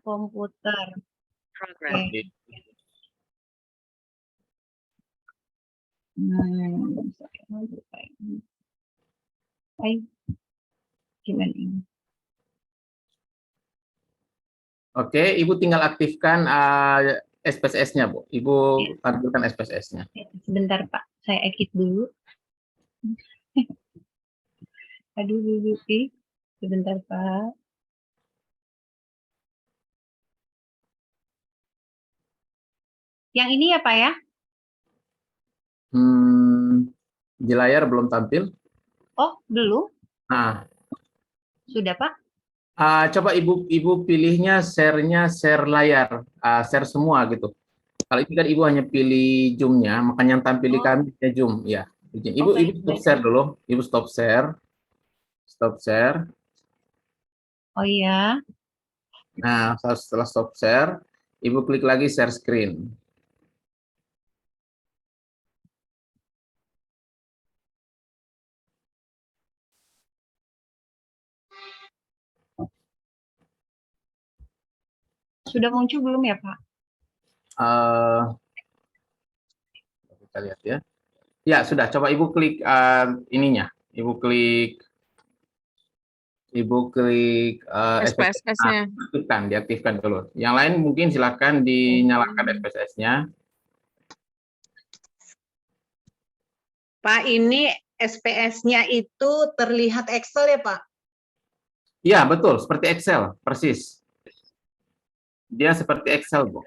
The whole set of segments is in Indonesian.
komputer. Progress. Oke. Gimana ini? Oke, Ibu tinggal aktifkan SPSS-nya, Bu. Ibu tampilkan SPSS-nya. Sebentar, Pak. Saya exit dulu. Aduh, dulu. Sebentar, Pak. Yang ini ya, Pak ya? Di layar belum tampil. Oh, belum? Nah, Sudah, Pak? coba Ibu pilihnya share layar, share semua gitu. Kalau ini kan Ibu hanya pilih Zoom-nya, makanya yang tampil di kami ya Zoom, ya. Ibu stop share dulu. Ibu stop share. Stop share. Oh iya. Nah, setelah stop share, Ibu klik lagi share screen. Sudah muncul belum ya, Pak? Kita lihat ya. Ya, sudah. Coba Ibu klik ininya. Ibu klik SPSS-nya. diaktifkan dulu. Yang lain mungkin silakan dinyalakan SPSS-nya. Pak, ini SPS-nya itu terlihat Excel ya, Pak? Iya, betul. Seperti Excel, persis. Dia seperti Excel, Bu.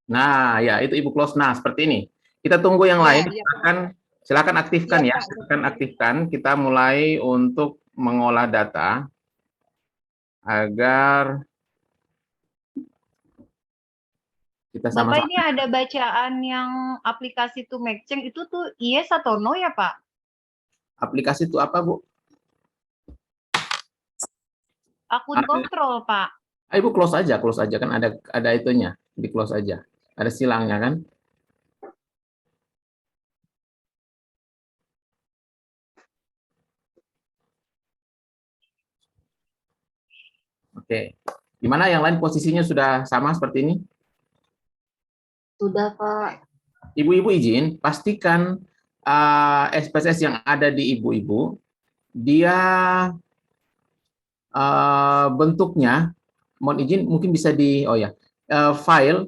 Nah, ya itu Ibu close. Nah, seperti ini. Kita tunggu yang lain. Silakan aktifkan ya. Silakan aktifkan. Kita mulai untuk mengolah data agar kita sama-sama. Bapak ini ada bacaan yang aplikasi to make change itu tuh yes atau no ya, Pak? Aplikasi itu apa, Bu? Akun kontrol, Pak. Ibu close aja kan ada itunya, di close aja. Ada silangnya kan? Oke. Gimana yang lain posisinya sudah sama seperti ini? Sudah, Pak. Ibu-ibu izin, pastikan SPSS yang ada di ibu-ibu, dia bentuknya, mohon izin mungkin bisa file,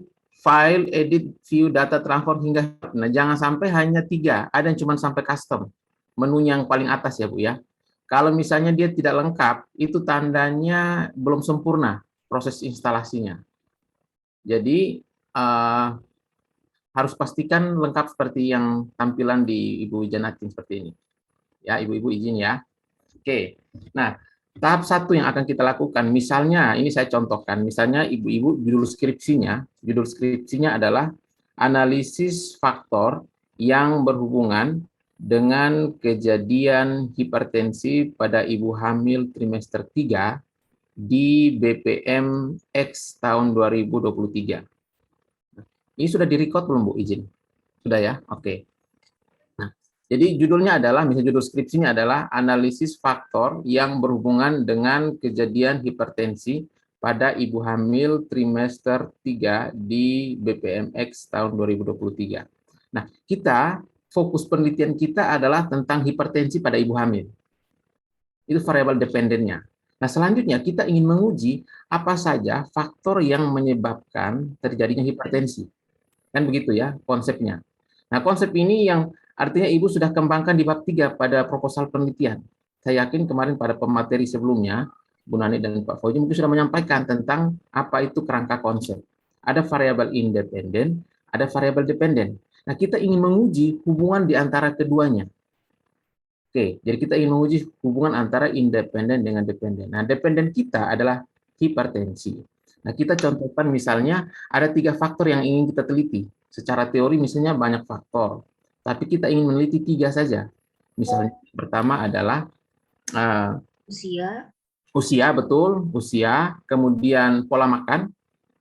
edit, view, data, transform, hingga, nah jangan sampai hanya 3, ada yang cuma sampai custom, menu yang paling atas ya Bu ya. Kalau misalnya dia tidak lengkap, itu tandanya belum sempurna proses instalasinya. Jadi, harus pastikan lengkap seperti yang tampilan di Ibu Janatin seperti ini. Ya, ibu-ibu izin ya. Oke. Nah, tahap 1 yang akan kita lakukan, misalnya ini saya contohkan, misalnya ibu-ibu judul skripsinya adalah analisis faktor yang berhubungan dengan kejadian hipertensi pada ibu hamil trimester 3 di BPM X tahun 2023. Ini sudah direcord belum, Bu? Izin? Sudah ya? Oke. Nah, jadi judulnya adalah, misalnya judul skripsinya adalah analisis faktor yang berhubungan dengan kejadian hipertensi pada ibu hamil trimester 3 di BPMX tahun 2023. Nah, fokus penelitian kita adalah tentang hipertensi pada ibu hamil. Itu variabel dependennya. Nah, selanjutnya kita ingin menguji apa saja faktor yang menyebabkan terjadinya hipertensi. Kan begitu ya konsepnya. Nah, konsep ini yang artinya Ibu sudah kembangkan di bab 3 pada proposal penelitian. Saya yakin kemarin pada pemateri sebelumnya, Bu Nani dan Pak Fauzi mungkin sudah menyampaikan tentang apa itu kerangka konsep. Ada variabel independen, ada variabel dependen. Nah, kita ingin menguji hubungan di antara keduanya. Oke, jadi kita ingin menguji hubungan antara independen dengan dependen. Nah, dependen kita adalah hipertensi. Nah, kita contohkan misalnya ada 3 faktor yang ingin kita teliti. Secara teori misalnya banyak faktor, tapi kita ingin meneliti 3 saja. Misalnya pertama adalah usia, betul, usia, kemudian pola makan,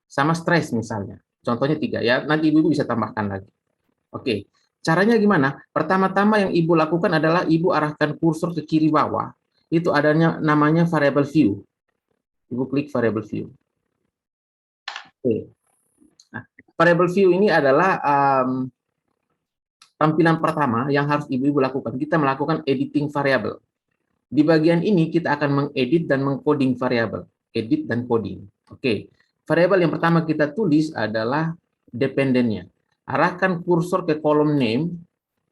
sama stres misalnya. Contohnya 3 ya, nanti ibu bisa tambahkan lagi. Oke, caranya gimana? Pertama-tama yang ibu lakukan adalah ibu arahkan kursor ke kiri bawah, itu adanya namanya variable view. Ibu klik variable view. Oke. Nah, variable view ini adalah tampilan pertama yang harus ibu-ibu lakukan. Kita melakukan editing variable. Di bagian ini kita akan mengedit dan mengcoding variabel, edit dan coding. Oke, variabel yang pertama kita tulis adalah dependennya. Arahkan kursor ke kolom name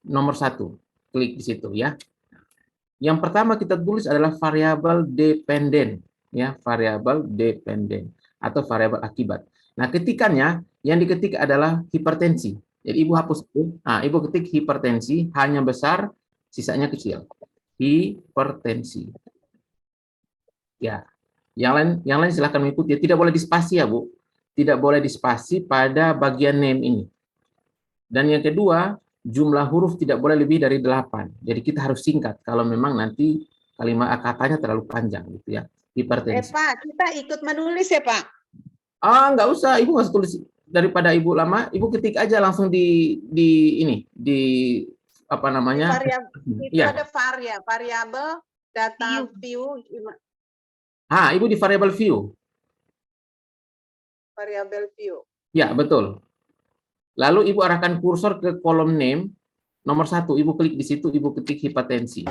nomor 1, klik di situ ya. Yang pertama kita tulis adalah variabel dependen, ya, variabel dependen atau variabel akibat. Nah, ketikannya yang diketik adalah hipertensi. Jadi ibu hapus itu. Nah, ibu ketik hipertensi hanya besar, sisanya kecil. Hipertensi. Ya, yang lain silahkan mengikuti. Tidak boleh dispasi ya, Bu. Tidak boleh dispasi pada bagian name ini. Dan yang kedua, jumlah huruf tidak boleh lebih dari 8. Jadi kita harus singkat kalau memang nanti kalimat katanya terlalu panjang gitu ya. Hipertensi. Pak, kita ikut menulis ya, Pak? Nggak usah, Ibu nggak usah tulis. Daripada Ibu lama, Ibu ketik aja langsung di apa namanya? Itu ya. ada variabel data view. Ibu di variable view. Variabel view. Ya, betul. Lalu Ibu arahkan kursor ke kolom name nomor 1. Ibu klik di situ, Ibu ketik hipertensi.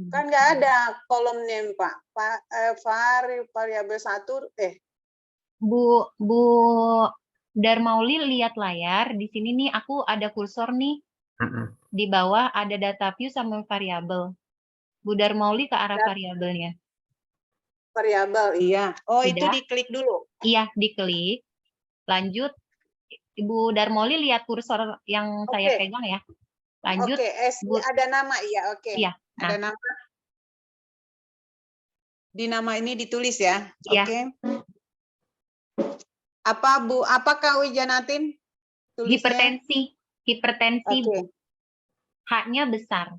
Kan nggak ada kolom name, Pak. Variabel 1, Bu Darmauli lihat layar. Di sini nih aku ada kursor nih. Di bawah ada data view sama variabel. Bu Darmauli ke arah variabelnya. Variabel, iya. Oh, Sudah? itu diklik dulu. Iya, diklik. Lanjut, Ibu Darmauli lihat kursor yang saya pegang ya. Lanjut. Oke, ada nama, iya, oke. Iya. Nah. Ada nama. Di nama ini ditulis ya. Iya. Oke. Apa Bu? Apakah Wijanatin? Tulisnya? Hipertensi. Oke. H-nya besar.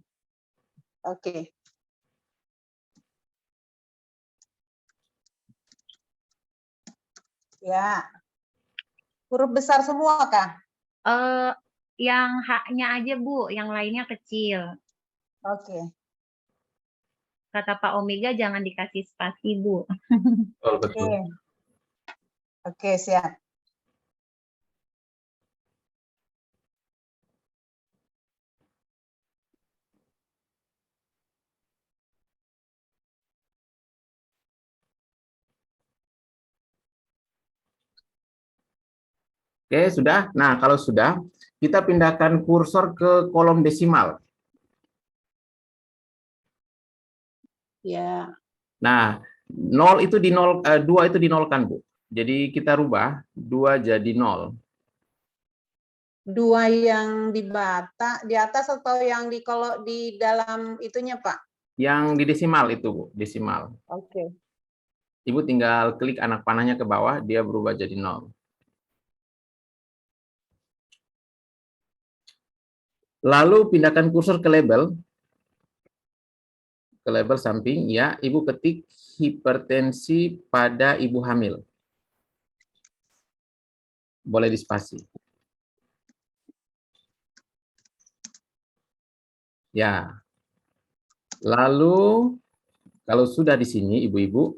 Oke. Ya. Huruf besar semua kah? Yang H-nya aja, Bu, yang lainnya kecil. Oke. Kata Pak Omega jangan dikasih spasi, Bu. Betul. Oke, siap. Oke, sudah. Nah, kalau sudah, kita pindahkan kursor ke kolom desimal. Ya. Nah, 0 itu 2 itu dinolkan, Bu. Jadi kita rubah 2 jadi 0. 2 yang di atas atau yang kalau di dalam itunya, Pak? Yang di desimal itu, Bu, desimal. Oke. Ibu tinggal klik anak panahnya ke bawah, dia berubah jadi 0. Lalu pindahkan kursor ke label. Ke label samping, ya, Ibu ketik hipertensi pada ibu hamil. Boleh dispasi. Ya. Lalu, kalau sudah di sini, ibu-ibu,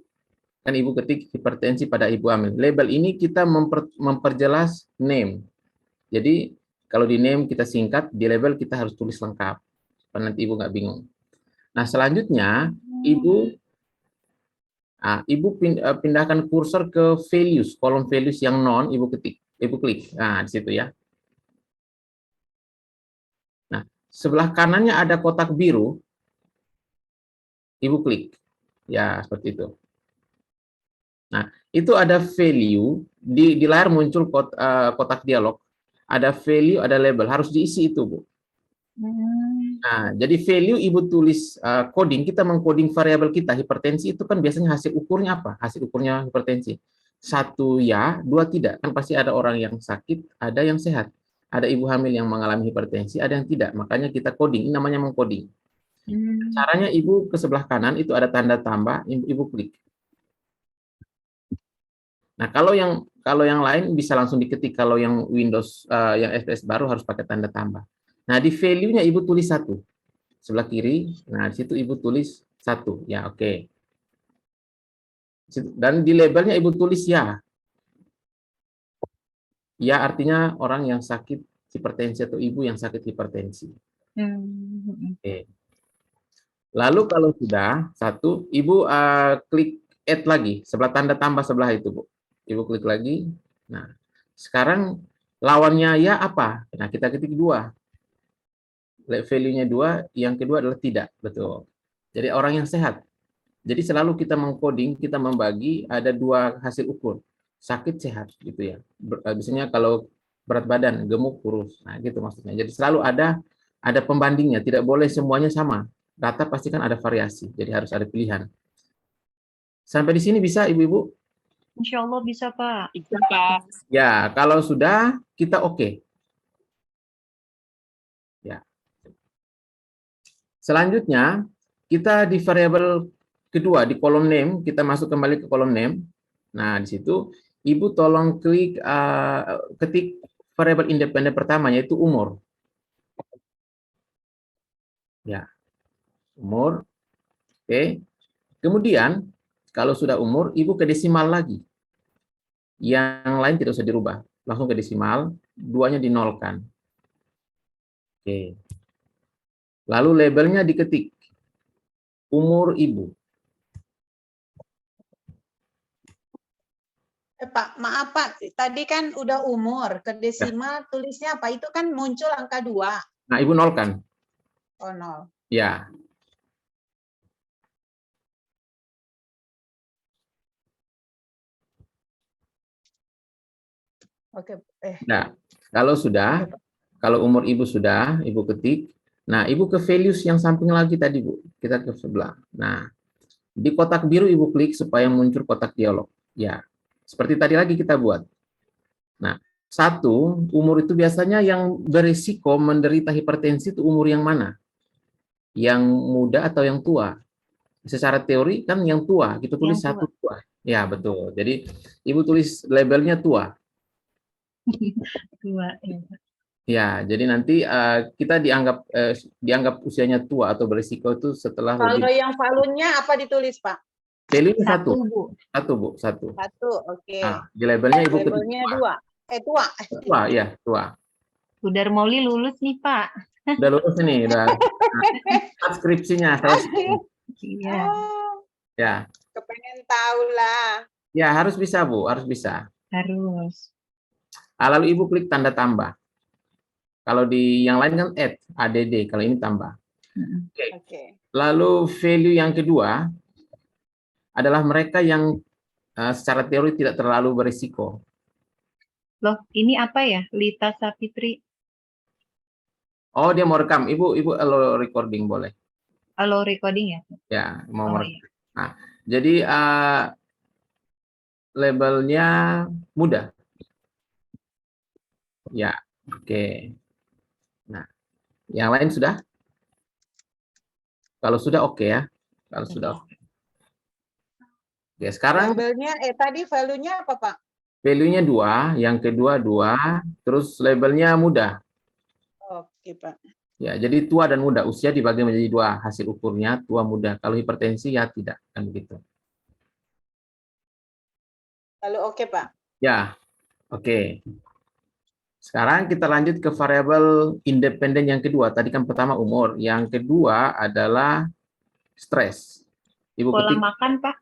kan ibu ketik hipertensi pada ibu hamil. Label ini kita memperjelas name. Jadi, kalau di name kita singkat, di label kita harus tulis lengkap. Supaya nanti ibu nggak bingung. Nah, selanjutnya, ibu pindahkan kursor ke values, kolom values yang non, ibu klik. Nah, di situ ya. Nah, sebelah kanannya ada kotak biru, ibu klik. Ya, seperti itu. Nah, itu ada value, di layar muncul kotak dialog, ada value, ada label, harus diisi itu, Bu. Nah, jadi value ibu tulis coding, kita mengcoding variabel kita, hipertensi itu kan biasanya hasil ukurnya apa? Hasil ukurnya hipertensi. 1 ya, 2 tidak. Kan pasti ada orang yang sakit, ada yang sehat. Ada ibu hamil yang mengalami hipertensi, ada yang tidak. Makanya kita coding, ini namanya mengcoding. Caranya ibu ke sebelah kanan, itu ada tanda tambah, ibu klik. Nah, kalau yang lain bisa langsung diketik. Kalau yang Windows yang SPS baru harus pakai tanda tambah. Nah, di value-nya Ibu tulis 1. Sebelah kiri. Nah, di situ Ibu tulis 1. Ya, oke. Dan di labelnya Ibu tulis ya. Ya artinya orang yang sakit hipertensi atau ibu yang sakit hipertensi. Oke. Lalu kalau sudah satu, Ibu klik add lagi sebelah tanda tambah sebelah itu, Bu. Ibu klik lagi. Nah, sekarang lawannya ya apa? Nah, kita ketik 2. Value-nya 2, yang kedua adalah tidak, betul. Jadi orang yang sehat. Jadi selalu kita mengcoding, kita membagi ada 2 hasil ukur. Sakit sehat gitu ya. Biasanya kalau berat badan, gemuk, kurus. Nah, gitu maksudnya. Jadi selalu ada pembandingnya, tidak boleh semuanya sama. Data pasti kan ada variasi, jadi harus ada pilihan. Sampai di sini bisa, Ibu-ibu? Insya Allah bisa, Pak. Bisa, Pak. Ya, kalau sudah, kita oke. Ya. Selanjutnya, kita di variabel kedua, di kolom name, kita masuk kembali ke kolom name. Nah, di situ, Ibu tolong klik, ketik variabel independen pertama, yaitu umur. Ya, umur. Oke. Kemudian, kalau sudah umur, Ibu ke desimal lagi. Yang lain tidak usah dirubah. Langsung ke desimal, 2-nya dinolkan. Oke. Lalu labelnya diketik. Umur Ibu. Pak, maaf Pak, tadi kan udah umur, ke Ya. desimal tulisnya apa? Itu kan muncul angka 2. Nah, Ibu nolkan. Oh, 0. Ya. Oke. Nah, kalau sudah, kalau umur Ibu sudah, Ibu ketik. Nah, Ibu ke values yang samping lagi tadi, Bu. Kita ke sebelah. Nah, di kotak biru Ibu klik supaya muncul kotak dialog. Ya, seperti tadi lagi kita buat. Nah, 1, umur itu biasanya yang berisiko menderita hipertensi itu umur yang mana? Yang muda atau yang tua? Secara teori kan yang tua, kita tulis Yang tua. 1 tua. Ya, betul. Jadi, Ibu tulis labelnya tua. Tua, ya. Ya, jadi nanti kita dianggap usianya tua atau berisiko itu setelah Kalau lebih. yang value-nya apa ditulis, Pak? Value-nya 1. 1, Bu. 1, Bu, 1. 1, oke. Nah, di labelnya Ibu ketik Labelnya tua. 2. Tua. Tua, ya, tua. Bu Darmauli lulus nih, Pak. Udah lulus nih, udah. Nah, skripsinya selesai. Iya. Oh, Ya. kepengen tahu lah. Ya, harus bisa, Bu, harus bisa. Harus. Lalu Ibu klik tanda tambah. Kalau di yang lain kan add, kalau ini tambah. Oke. Lalu value yang kedua adalah mereka yang secara teori tidak terlalu berisiko. Loh, ini apa ya? Lita Sapitri. Oh, dia mau rekam. Ibu allow recording boleh. Halo, recording ya? Ya, mau Oh, merekam. Nah, jadi labelnya mudah. Ya, oke. Nah, yang lain sudah? Kalau sudah oke ya. Kalau sudah oke. Oke, sekarang Labelnya, tadi value-nya apa, Pak? value-nya 2, yang kedua 2, terus labelnya mudah. Oke, Pak. Ya, jadi tua dan muda, usia dibagi menjadi 2, hasil ukurnya tua muda. Kalau hipertensi ya tidak, kan begitu. Lalu oke, Pak. Ya, oke. Sekarang kita lanjut ke variabel independen yang kedua. Tadi kan pertama umur, yang kedua adalah stres. Ibu pola ketik. makan, Pak.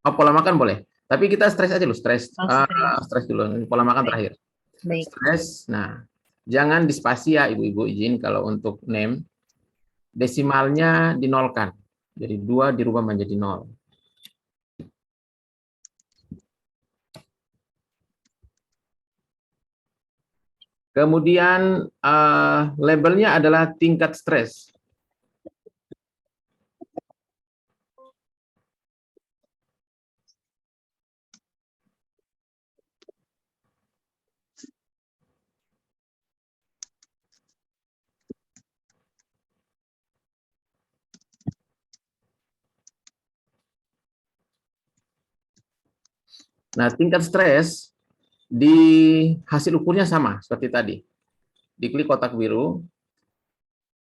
Oh, pola makan boleh. Tapi kita stres aja dulu, stres. Oh, stres. Stres dulu, pola makan terakhir. Baik. Stres. Nah, jangan dispasi ya, Ibu-ibu, izin kalau untuk name desimalnya dinolkan. Jadi 2 dirubah menjadi 0. Kemudian labelnya adalah tingkat stres. Nah, tingkat stres di hasil ukurnya sama seperti tadi. Diklik kotak biru,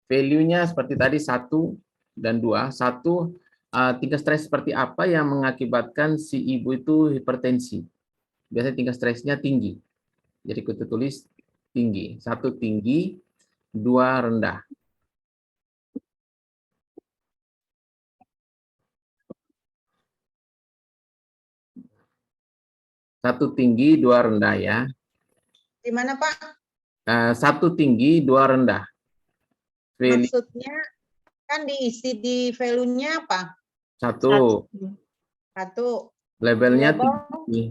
value-nya seperti tadi 1 dan 2. 1, tingkat stres seperti apa yang mengakibatkan si ibu itu hipertensi. Biasanya tingkat stresnya tinggi. Jadi kita tulis tinggi. 1 tinggi, 2 rendah. 1 tinggi, 2 rendah ya. Di mana Pak? 1 tinggi, 2 rendah. Value Maksudnya kan diisi di value-nya apa? 1. 1. Labelnya Label. tinggi.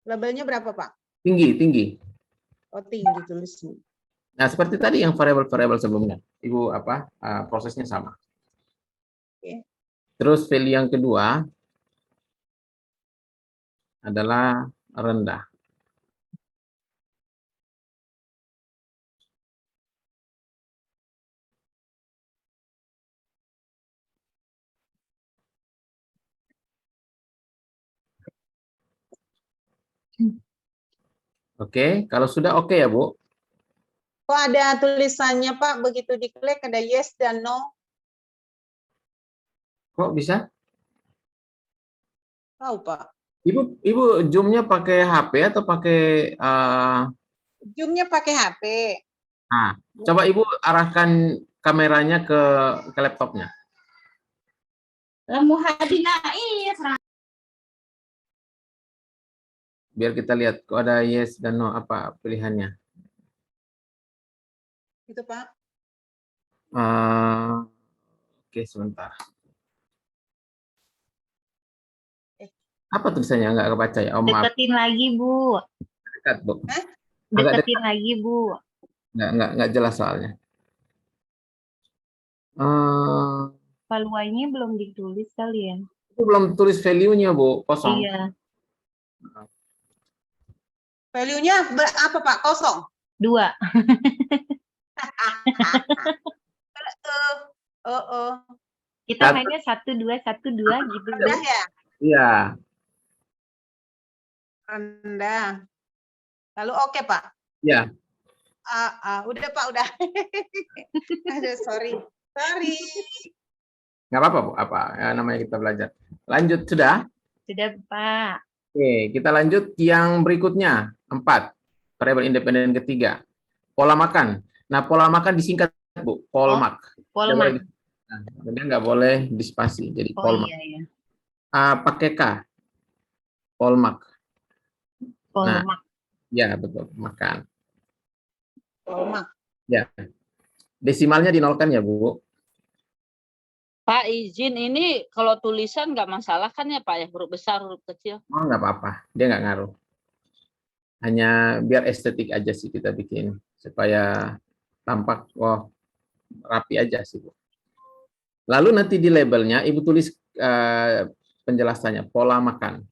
Labelnya berapa Pak? Tinggi. Oh tinggi tulisnya. Nah, seperti tadi yang variabel-variabel sebelumnya. Ibu prosesnya sama. Oke. Terus value yang kedua adalah rendah. Oke, kalau sudah oke ya, Bu? Kok ada tulisannya Pak, begitu diklik ada yes dan no? Kok bisa? Tahu Pak. Ibu zoom-nya pakai HP atau pakai Zoom-nya pakai HP. coba Ibu arahkan kameranya ke laptopnya. Biar kita lihat kok ada yes dan no apa pilihannya. Itu Pak. Oke, sebentar. Apa tulisannya nggak kebaca ya? Oh, maaf. Deketin lagi, Bu. Dekat, Bu. Agak Deketin lagi, Bu. Nggak jelas soalnya. Valuanya belum ditulis kali ya? Itu belum tulis value-nya, Bu. Kosong. Iya. Value-nya apa Pak? Kosong? 2. Kita mainnya 1, 2, 1, 2 gitu. Rendah ya? Iya. Rendah. Lalu oke Pak? Iya. Udah Pak, udah. Aduh, sorry. Nggak apa-apa, Bu. Apa ya, namanya kita belajar. Lanjut, sudah? Sudah, Pak. Oke, kita lanjut yang berikutnya. 4. Variabel independen ketiga. Pola makan. Nah, pola makan disingkat, Bu. Polmak. Polmak. Nah, dia nggak boleh dispasi. Jadi polmak. Iya. Pakai K. Polmak. Polmak. Nah, ya, betul. Makan. Polmak. Ya. Desimalnya dinolkan ya, Bu. Pak, izin ini kalau tulisan nggak masalah kan ya Pak ya? Huruf besar, huruf kecil? Oh, nggak apa-apa. Dia nggak ngaruh. Hanya biar estetik aja sih kita bikin. Supaya tampak, rapi aja sih, Bu. Lalu nanti di labelnya, Ibu tulis penjelasannya. Pola makan.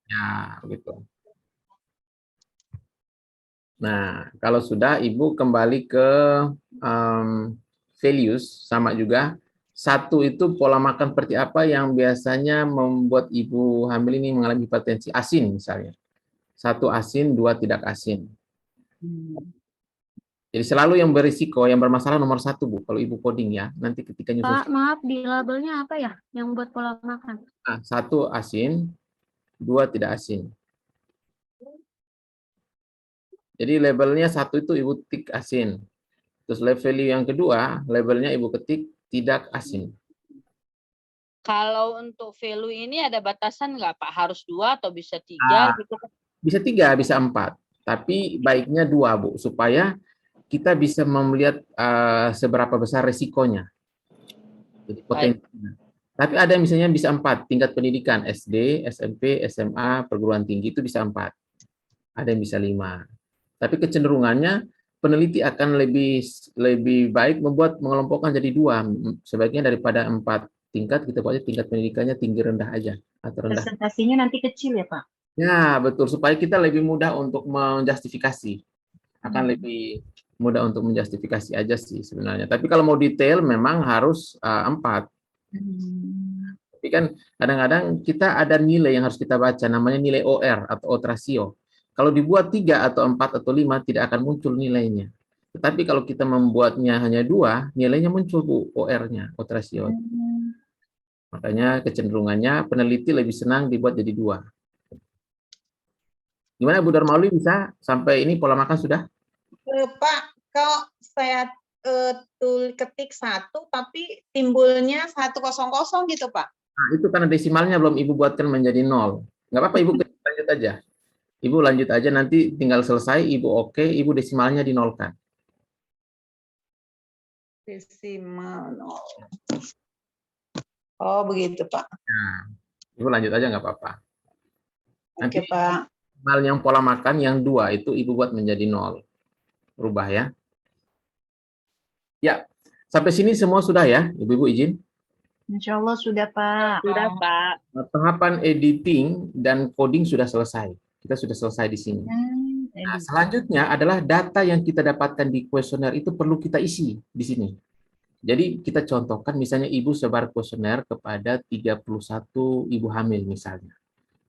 Ya, begitu. Nah, kalau sudah, Ibu kembali ke values, sama juga. 1 itu pola makan seperti apa yang biasanya membuat ibu hamil ini mengalami hipertensi. Asin misalnya. 1 asin, 2 tidak asin. Jadi selalu yang berisiko, yang bermasalah nomor 1, Bu. Kalau Ibu coding ya, nanti ketika nyusun. Pak, maaf, di labelnya apa ya yang buat pola makan? 1 asin, 2 tidak asin. Jadi labelnya 1 itu Ibu tik asin. Terus value yang kedua, labelnya Ibu ketik tidak asin. Kalau untuk value ini ada batasan nggak Pak? Harus 2 atau bisa 3 gitu? Bisa 3, bisa 4. Tapi baiknya 2, Bu, supaya kita bisa melihat seberapa besar resikonya. Jadi potensinya. Tapi ada misalnya bisa 4, tingkat pendidikan SD, SMP, SMA, perguruan tinggi itu bisa 4. Ada yang bisa 5. Tapi kecenderungannya peneliti akan lebih baik mengelompokkan jadi 2. Sebaiknya daripada 4 tingkat, kita buat tingkat pendidikannya tinggi rendah aja atau rendah. Presentasinya nanti kecil ya, Pak? Ya, betul. Supaya kita lebih mudah untuk menjustifikasi. Akan lebih mudah untuk menjustifikasi aja sih sebenarnya. Tapi kalau mau detail memang harus 4. Tapi kan kadang-kadang kita ada nilai yang harus kita baca, namanya nilai OR atau odds ratio. Kalau dibuat 3 atau 4 atau 5 tidak akan muncul nilainya. Tetapi kalau kita membuatnya hanya 2, nilainya muncul Bu, OR-nya, odds ratio. Makanya kecenderungannya peneliti lebih senang dibuat jadi 2. Gimana Bu Darmauli, bisa sampai ini pola makan sudah? Pak, kalau saya ketik 1 tapi timbulnya 100 gitu Pak. Nah, itu karena desimalnya belum Ibu buatkan menjadi 0. Nggak apa-apa, Ibu lanjut aja. Ibu lanjut aja, nanti tinggal selesai, Ibu oke, Ibu desimalnya dinolkan. Desimal 0. Oh, begitu Pak. Nah, Ibu lanjut aja nggak apa-apa. Nanti Oke Pak. desimal yang pola makan yang 2 itu Ibu buat menjadi 0. Rubah ya. Ya, sampai sini semua sudah ya, Ibu-ibu izin? Insya Allah sudah Pak. Sudah, Pak. Nah, tahapan editing dan coding sudah selesai. Kita sudah selesai di sini. Nah, selanjutnya adalah data yang kita dapatkan di kuesioner itu perlu kita isi di sini. Jadi kita contohkan misalnya Ibu sebar kuesioner kepada 31 ibu hamil misalnya.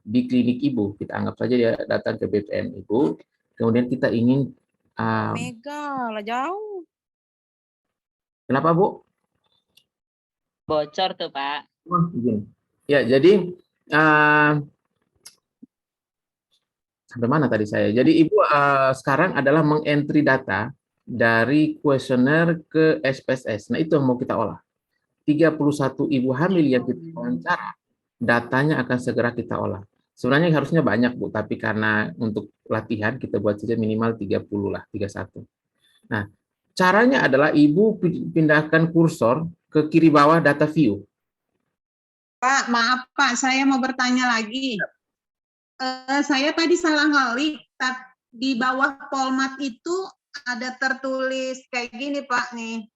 Di klinik Ibu, kita anggap saja dia datang ke BPM Ibu, kemudian kita ingin Mega lah jauh. kenapa Bu? Bocor tuh, Pak. Oh, begini. Ya, jadi sampai mana tadi saya? Jadi Ibu sekarang adalah mengentry data dari kuesioner ke SPSS. Nah, itu yang mau kita olah. 31 ibu hamil yang kita wawancara, datanya akan segera kita olah. Sebenarnya harusnya banyak, Bu, tapi karena untuk latihan kita buat saja minimal 30 lah, 31. Nah, caranya adalah Ibu pindahkan kursor ke kiri bawah data view. Pak, maaf Pak, saya mau bertanya lagi. Saya tadi salah ngelik, di bawah Polmat itu ada tertulis kayak gini Pak nih.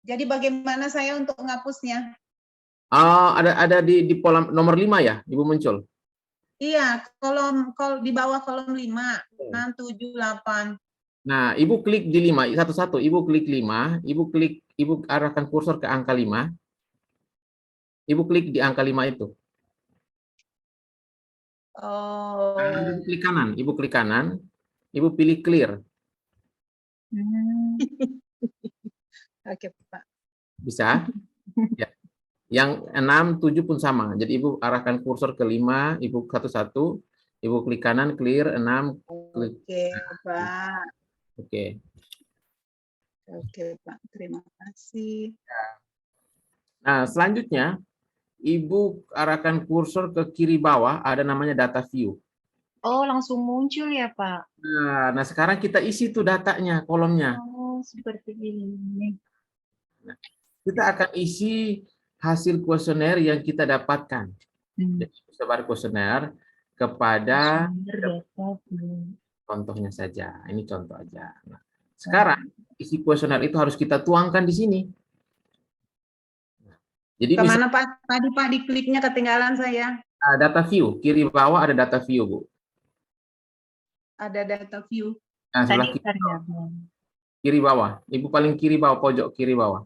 Jadi bagaimana saya untuk menghapusnya? Ada di kolom nomor 5 ya, Ibu muncul? Iya, di bawah kolom 5, 6, 7, 8. Nah, Ibu klik di 5, satu-satu. Ibu klik 5, Ibu arahkan kursor ke angka 5. Ibu klik di angka 5 itu. Oh. Ibu klik kanan, Ibu pilih clear. Oke, Pak. Bisa? Ya. Yang 6, 7 pun sama. Jadi Ibu arahkan kursor ke 5, Ibu satu-satu, Ibu klik kanan, clear, 6, klik. Oke, Pak. Oke. Oke, Pak. Terima kasih. Nah, selanjutnya, Ibu arahkan kursor ke kiri bawah, ada namanya data view. Oh, langsung muncul ya, Pak? Nah, sekarang kita isi tuh datanya, kolomnya. Oh, seperti ini. Nah, kita akan isi hasil kuesioner yang kita dapatkan. Jadi, sebar kuesioner kepada contohnya saja. Ini contoh aja. Nah, sekarang isi kuesioner itu harus kita tuangkan di sini. Jadi kemana Pak? Tadi Pak dikliknya ketinggalan saya. Data view, kiri bawah ada data view, Bu. Ada data view. Nah, sebelah kiri bawah. Ibu paling kiri bawah, pojok kiri bawah.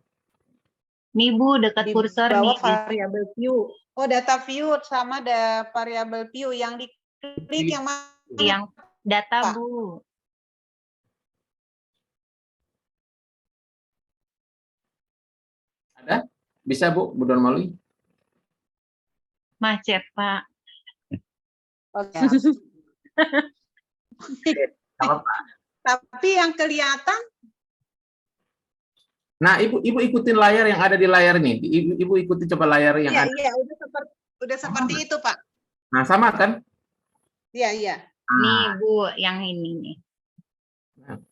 Nih Bu, dekat Di kursor bawah nih. variabel view. Oh, data view sama ada variabel view yang diklik yang mana? Yang data Pak. Bu. Ada? Bisa Bu, Bu Darmauli? Macet, Pak. Oke. Apa-apa. Tapi yang kelihatan Nah, Ibu ikutin layar yang ada di layar ini. Ibu ikuti coba layar yang ada. Iya, udah seperti itu, Pak. Nah, sama kan? Iya. Nih Bu, yang ini nih.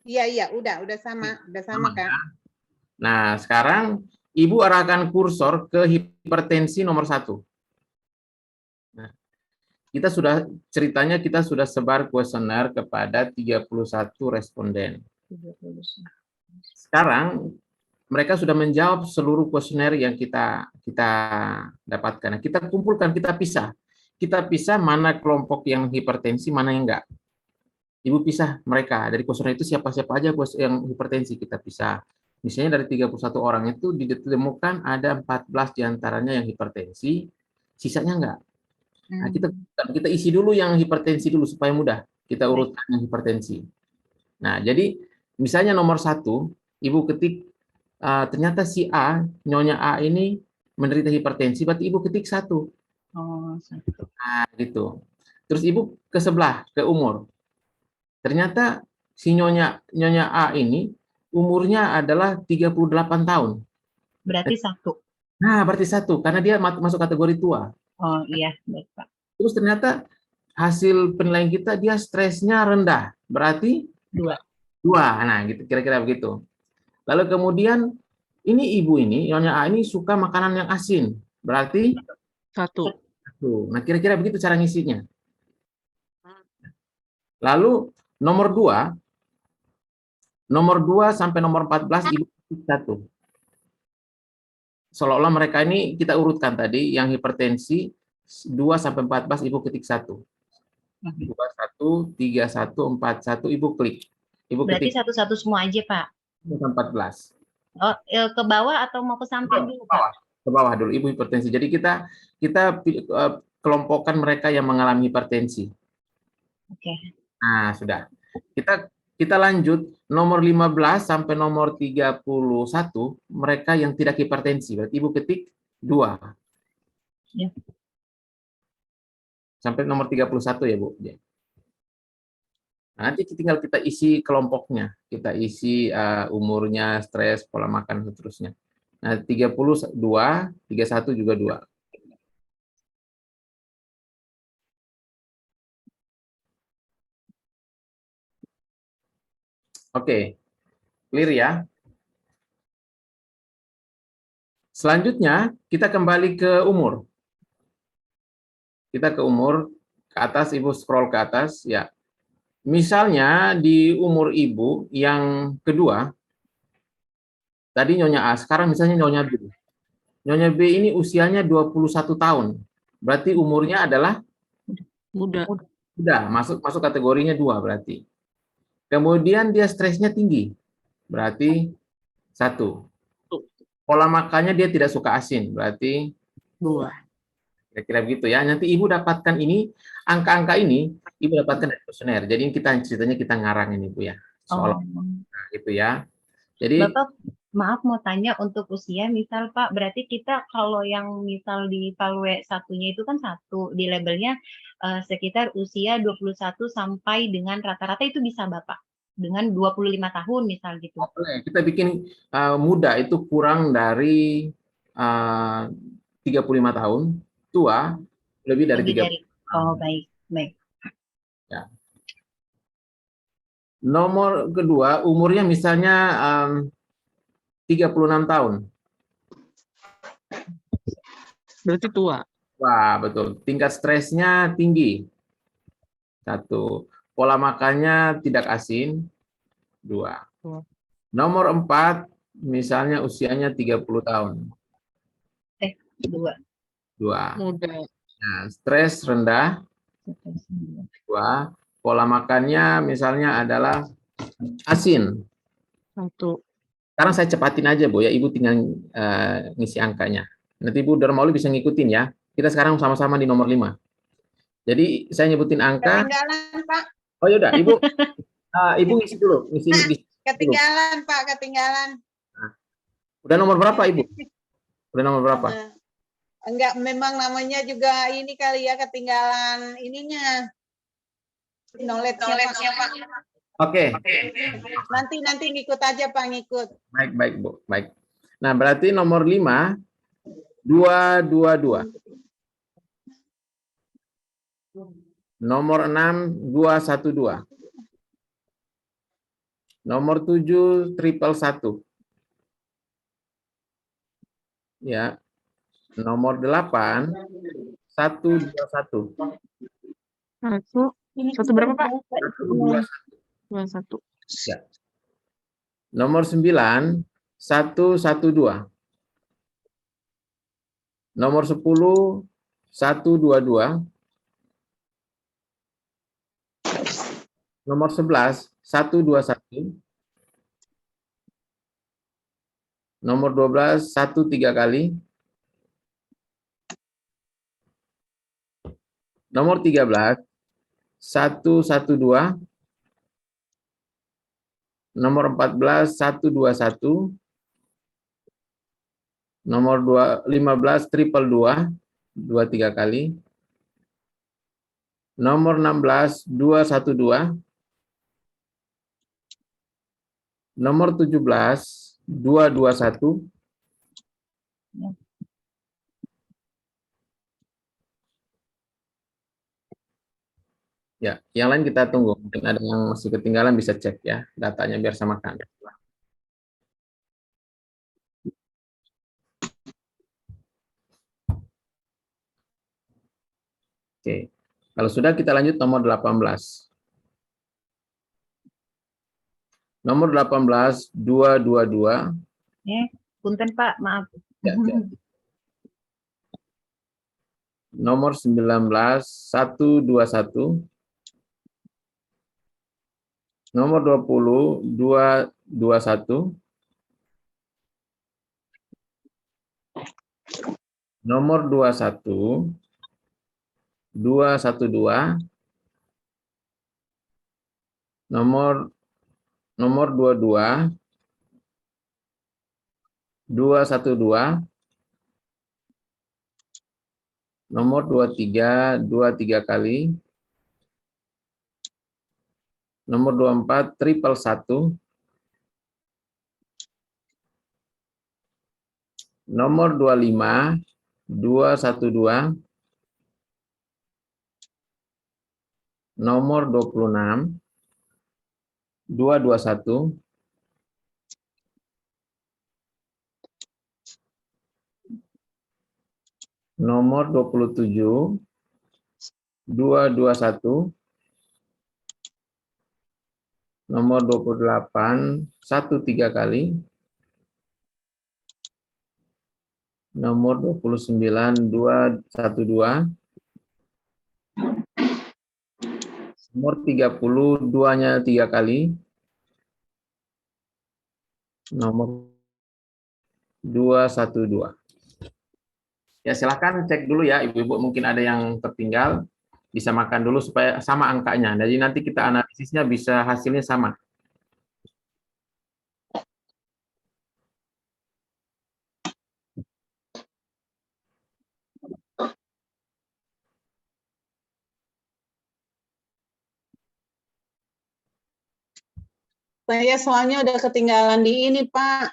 Iya, udah sama kan? Nah, sekarang Ibu arahkan kursor ke hipertensi nomor 1. Nah, ceritanya kita sudah sebar kuesioner kepada 31 responden. Sekarang mereka sudah menjawab seluruh kuesioner yang kita dapatkan. Kita kumpulkan, kita pisah. Kita pisah mana kelompok yang hipertensi, mana yang enggak. Ibu pisah mereka. Dari kuesioner itu siapa-siapa aja yang hipertensi kita pisah. Misalnya dari 31 orang itu ditemukan ada 14 diantaranya yang hipertensi, sisanya enggak. Nah, kita isi dulu yang hipertensi dulu supaya mudah. Kita urutkan yang hipertensi. Nah, jadi misalnya nomor 1, Ibu ketik ternyata si A, Nyonya A ini menderita hipertensi, berarti Ibu ketik 1. Oh, 1. Nah, gitu. Terus Ibu ke sebelah, ke umur. Ternyata si Nyonya A ini umurnya adalah 38 tahun. Berarti 1. Nah, berarti 1, karena dia masuk kategori tua. Oh iya, baik Pak. Terus ternyata hasil penilaian kita dia stresnya rendah, berarti 2. 2. Nah, gitu kira-kira begitu. Lalu kemudian ini ibu ini, Nyonya A ini suka makanan yang asin, berarti 1. Nah, kira-kira begitu cara ngisinya. Lalu nomor 2 sampai nomor 14 ibu ketik 1. Seolah-olah mereka ini kita urutkan tadi, yang hipertensi 2 sampai 14 ibu ketik 1. 2, 1, 3, 1, 4, 1 ibu klik. Ibu Berarti ketik satu-satu semua aja, Pak. 14. Oh, ke bawah atau mau ke samping dulu, Pak? Ke bawah dulu, ibu hipertensi. Jadi kita kelompokkan mereka yang mengalami hipertensi. Oke. Nah, sudah. Kita lanjut nomor 15 sampai nomor 31 mereka yang tidak hipertensi. Berarti Ibu ketik 2. Ya. Sampai nomor 31 ya, Bu. Nah, nanti tinggal kita isi kelompoknya. Kita isi umurnya, stres, pola makan, dan seterusnya. Nah, 32, 31 juga 2. Oke, clear ya. Selanjutnya, kita kembali ke umur. Kita ke umur, ke atas, Ibu scroll ke atas, ya. Misalnya di umur Ibu yang kedua, tadi Nyonya A, sekarang misalnya Nyonya B. Nyonya B ini usianya 21 tahun. Berarti umurnya adalah Muda. masuk kategorinya 2 berarti. Kemudian dia stresnya tinggi. Berarti 1. Pola makannya dia tidak suka asin, berarti 2. Kira-kira begitu ya. Nanti Ibu dapatkan ini, angka-angka ini, Ibu dapatkan dari kuesioner. Jadi ceritanya kita ngarang ini, Bu ya. Soal gitu ya. Jadi Bapak, maaf mau tanya untuk usia, misal Pak, berarti kita kalau yang misal di Value 1-nya itu kan 1, di labelnya sekitar usia 21 sampai dengan rata-rata itu bisa Bapak? Dengan 25 tahun misal gitu. Boleh. Kita bikin muda itu kurang dari 35 tahun, tua lebih dari 30. Oh, baik. Ya. Nomor kedua, umurnya misalnya 36 tahun. Berarti tua. Wah, betul. Tingkat stresnya tinggi. 1. Pola makannya tidak asin. 2. Nomor 4, misalnya usianya 30 tahun. 2. Muda. Nah, stres rendah. 2. Pola makannya misalnya adalah asin. 1. Sekarang saya cepatin aja, Bu ya. Ibu tinggal ngisi angkanya. Nanti Bu Darmauli bisa ngikutin ya. Kita sekarang sama-sama di nomor 5. Jadi saya nyebutin angka. Ketinggalan, Pak. Oh yaudah, Ibu ngisi dulu. Ngisi Ketinggalan, Pak, ketinggalan. Nah, udah nomor berapa, Ibu? Udah nomor berapa? Enggak, memang namanya juga ini kali ya, ketinggalan ininya. Knowledge-nya, Pak. Oke. Nanti ngikut aja, Pak, ngikut. Baik, Bu. Baik. Nah, berarti nomor 5, 222. Nomor 6, 212. Nomor 7, 111. Ya. Nomor 8, 121. 1 berapa, Pak? 121. 21. Ya. Nomor 9, 112. Nomor 10, 122. Nomor 11, 121. Nomor 12, 1 3 kali. Nomor 13, 1 1 2. Nomor 14, 1 2 1. Nomor 15, triple 2, 2 3 kali. Nomor 16, 2 1 2. Nomor 17, 2 2 1. Ya, yang lain kita tunggu. Mungkin ada yang masih ketinggalan, bisa cek ya datanya biar samakan. Oke. Kalau sudah, kita lanjut nomor 18. Nomor 18, 2 2 2. Punten Pak, maaf. Ya, ya. Nomor 19, 1 2 1. Nomor 20, 2 2 1. Nomor 21, 2 1 2. Nomor 22, 2 1 2. Nomor 23, 2 3 kali. Nomor 24, triple 1. Nomor 25, 2 1 2. Nomor 26, 2 2 1. Nomor 27, 2 2 1. Nomor 28, 1 3 kali. Nomor 29, 2 1 2. Nomor 30, 2-nya 3 kali. Nomor 2 1 2. Ya, silakan cek dulu ya Ibu-ibu, mungkin ada yang tertinggal. Bisa makan dulu supaya sama angkanya. Jadi nanti kita analisisnya bisa hasilnya sama. Saya soalnya udah ketinggalan di ini, Pak.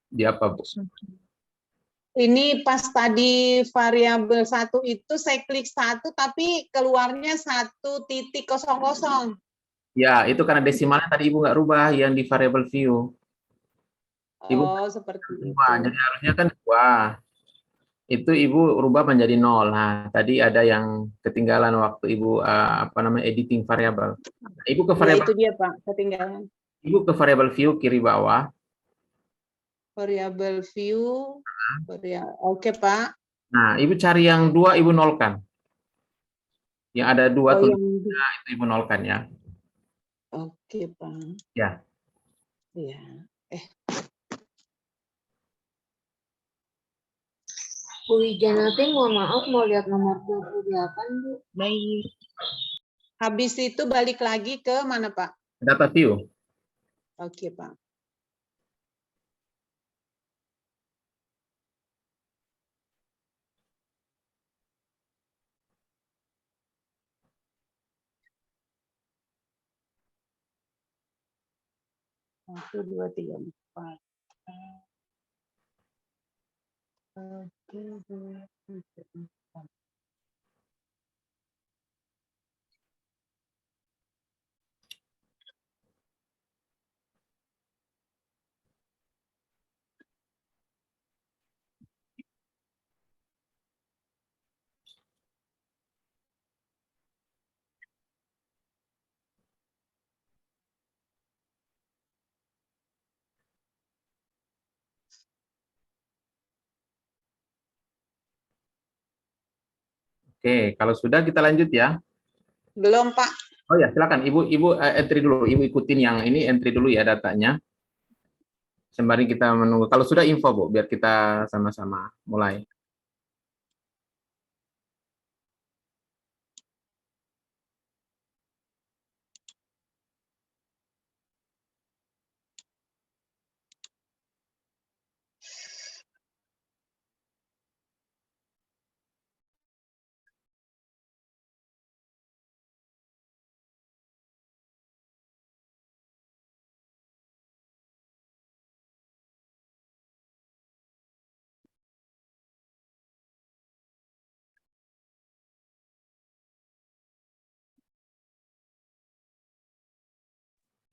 Di apa, Bu? Ini pas tadi variabel 1 itu saya klik 1 tapi keluarnya 1.00. Ya, itu karena desimalnya tadi Ibu nggak rubah yang di variable view. Ibu Oh, seperti itu. jadi harusnya kan 2. Itu Ibu rubah menjadi 0. Nah, tadi ada yang ketinggalan waktu Ibu editing variabel. Nah, Ibu ke Ya, variabel itu dia, Pak, ketinggalan. Ibu ke variable view kiri bawah. Variabel view. Oke, Pak. Nah, Ibu cari yang 2, Ibu nolkan. Yang ada 2 Oh, yang tulisnya itu Ibu nolkan ya. oke, Pak. Ya. Ya. Bu Wijanatin, mohon maaf mau lihat nomor 28, Bu. Baik. Habis itu balik lagi ke mana, Pak? Data view. Oke, Pak. Satu, dua, tiga, empat. Oke, dua, tiga, empat. Oke, kalau sudah kita lanjut ya. Belum, Pak. Oh ya, silakan Ibu entry dulu. Ibu ikutin yang ini, entry dulu ya datanya. Sembari kita menunggu. Kalau sudah info, Bu, biar kita sama-sama mulai.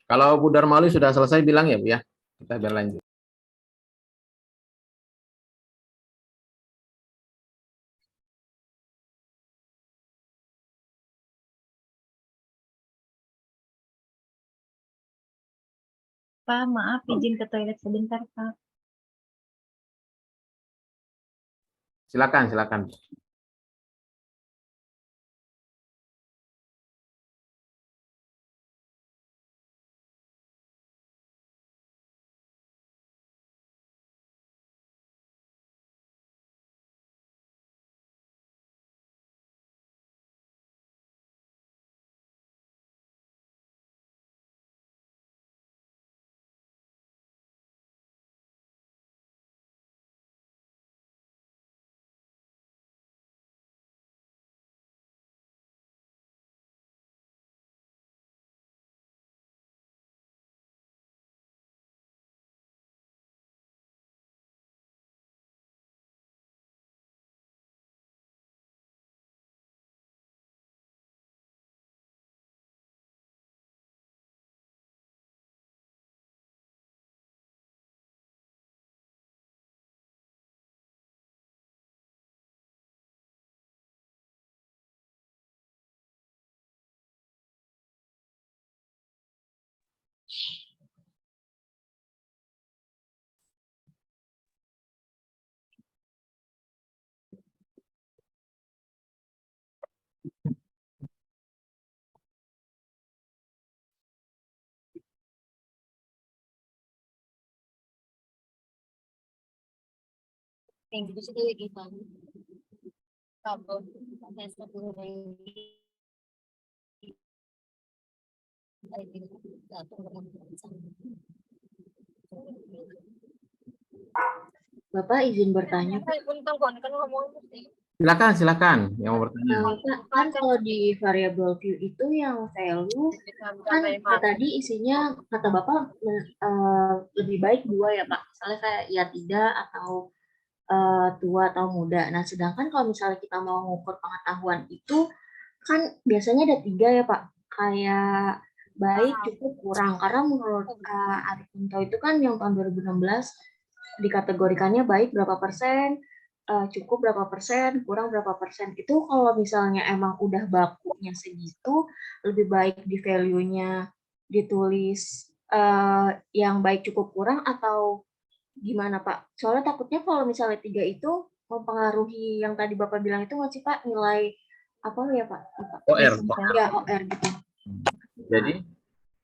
Kalau Bu Darmauli sudah selesai bilang ya, Bu ya. Kita biar lanjut. Pak, maaf izin ke toilet sebentar, Pak. Silakan, silakan. Bapak izin bertanya, Pak. Silakan, silakan yang mau bertanya. Pak, kan kalau di variable view itu yang value kan tadi isinya kata Bapak lebih baik 2 ya Pak. Misalnya kayak ya 3 atau tua atau muda. Nah, sedangkan kalau misalnya kita mau mengukur pengetahuan itu kan biasanya ada 3 ya Pak. Kayak baik, cukup, kurang. Karena menurut Ari Kunto itu kan yang tahun 2016 dikategorikannya baik berapa persen, cukup berapa persen, kurang berapa persen. Itu kalau misalnya emang udah bakunya segitu, lebih baik di value-nya ditulis yang baik, cukup, kurang, atau gimana Pak? Soalnya takutnya kalau misalnya 3 itu mempengaruhi yang tadi Bapak bilang itu nggak sih Pak, nilai apa ya Pak? OR. Ya, OR gitu.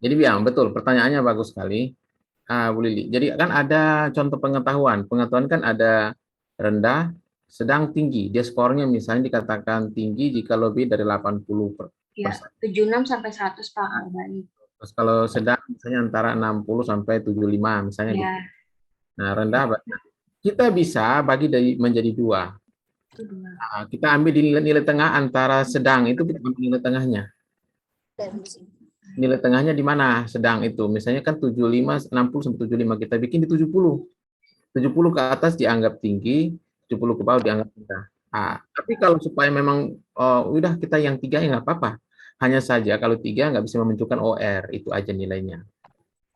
Jadi ya betul, pertanyaannya bagus sekali. Bu Lili. Jadi kan ada contoh pengetahuan. Pengetahuan kan ada rendah, sedang, tinggi. Dia skornya misalnya dikatakan tinggi jika lebih dari 80%. Ya, 76 sampai 100 Pak. Terus kalau sedang misalnya antara 60 sampai 75 misalnya Ya. gitu. Nah, rendah kita bisa bagi menjadi 2. Nah, kita ambil nilai tengah antara sedang, itu kita ambil nilai tengahnya. Nilai tengahnya di mana sedang itu? Misalnya kan 75, 60 sampai 75, kita bikin di 70. 70 ke atas dianggap tinggi, 70 ke bawah dianggap rendah. Nah, tapi kalau supaya memang udah kita yang 3 ya nggak apa-apa. Hanya saja kalau 3 nggak bisa menunjukkan OR, itu aja nilainya.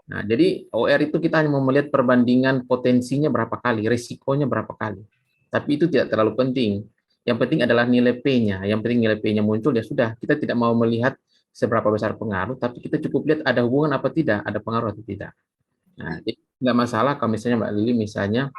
Nah, jadi OR itu kita hanya mau melihat perbandingan potensinya berapa kali, risikonya berapa kali. Tapi itu tidak terlalu penting. Yang penting adalah nilai P-nya. Yang penting nilai P-nya muncul, ya sudah. Kita tidak mau melihat seberapa besar pengaruh, tapi kita cukup lihat ada hubungan apa tidak, ada pengaruh atau tidak. Nah, jadi nggak masalah kalau misalnya Mbak Lili misalnya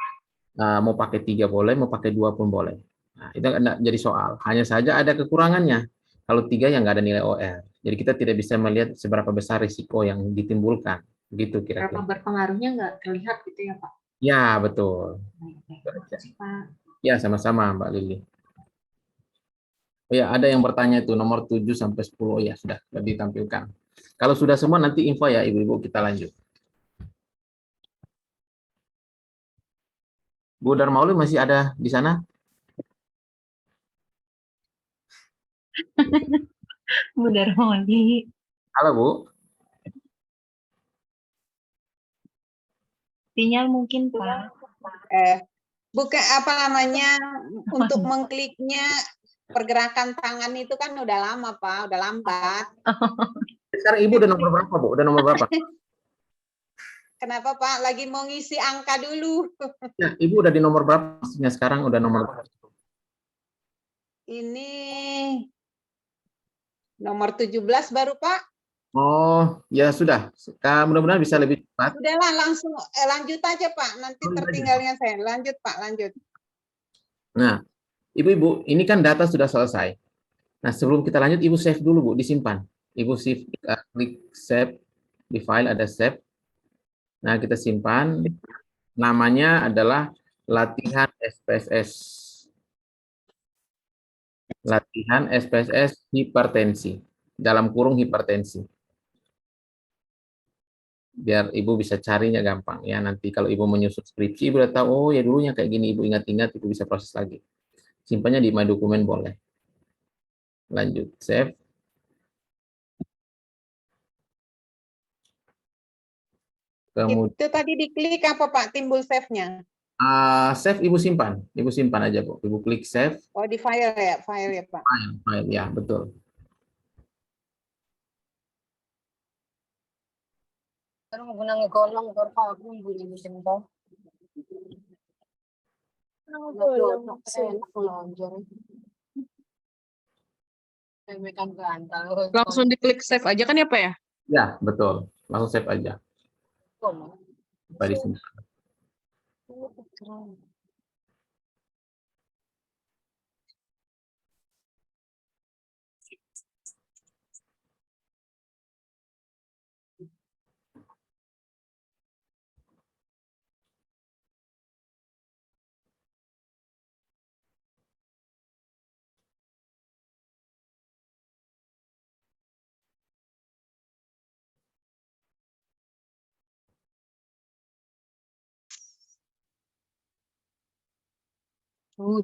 mau pakai 3 boleh, mau pakai 2 pun boleh. Nah, itu nggak jadi soal. Hanya saja ada kekurangannya. Kalau 3 yang nggak ada nilai OR. Jadi kita tidak bisa melihat seberapa besar risiko yang ditimbulkan. Gitu Berapa kira-kira. berpengaruhnya nggak terlihat gitu ya Pak? Ya, betul. Baik, makasih Pak. Ya, sama-sama Mbak Lili. Oh ya, ada yang bertanya itu nomor 7 sampai 10. Oh ya, sudah ditampilkan. Kalau sudah semua nanti info ya Ibu-ibu, kita lanjut. Bu Darmauli masih ada di sana? Bu Darmoli. Halo Bu. Sinyal mungkin, Pak. Bukan apa namanya, untuk mengkliknya pergerakan tangan itu kan udah lama Pak, udah lambat. Sekarang Ibu udah nomor berapa Bu? Udah nomor berapa? Kenapa Pak? Lagi mau ngisi angka dulu. Ya, Ibu udah di nomor berapa? Maksudnya sekarang udah nomor berapa? Ini nomor 17 baru Pak. Oh, ya sudah. Mudah-mudahan bisa lebih cepat. Udahlah langsung lanjut aja Pak. Nanti Oh, iya, tertinggalnya saya. Lanjut Pak, lanjut. Nah, Ibu-ibu, ini kan data sudah selesai. Nah, sebelum kita lanjut, Ibu save dulu, Bu, disimpan. Ibu klik save, di file ada save. Nah, kita simpan. Namanya adalah latihan SPSS. Latihan SPSS hipertensi. Dalam kurung hipertensi. Biar Ibu bisa carinya gampang ya. Nanti kalau Ibu menyusun skripsi, Ibu udah tahu, oh ya dulunya kayak gini, Ibu ingat-ingat, Ibu bisa proses lagi. Simpannya di My Dokumen boleh. Lanjut, save. Kemudian Itu tadi diklik apa Pak? Timbul save-nya. save Ibu simpan aja Bu. Ibu klik save, Oh di file ya Pak. file ya betul. Pero menggunakan golong berapa aku bunyi mesin bawah. Langsung diklik save aja kan ya Pak ya? Ya betul. Langsung save aja. Sampai di sini.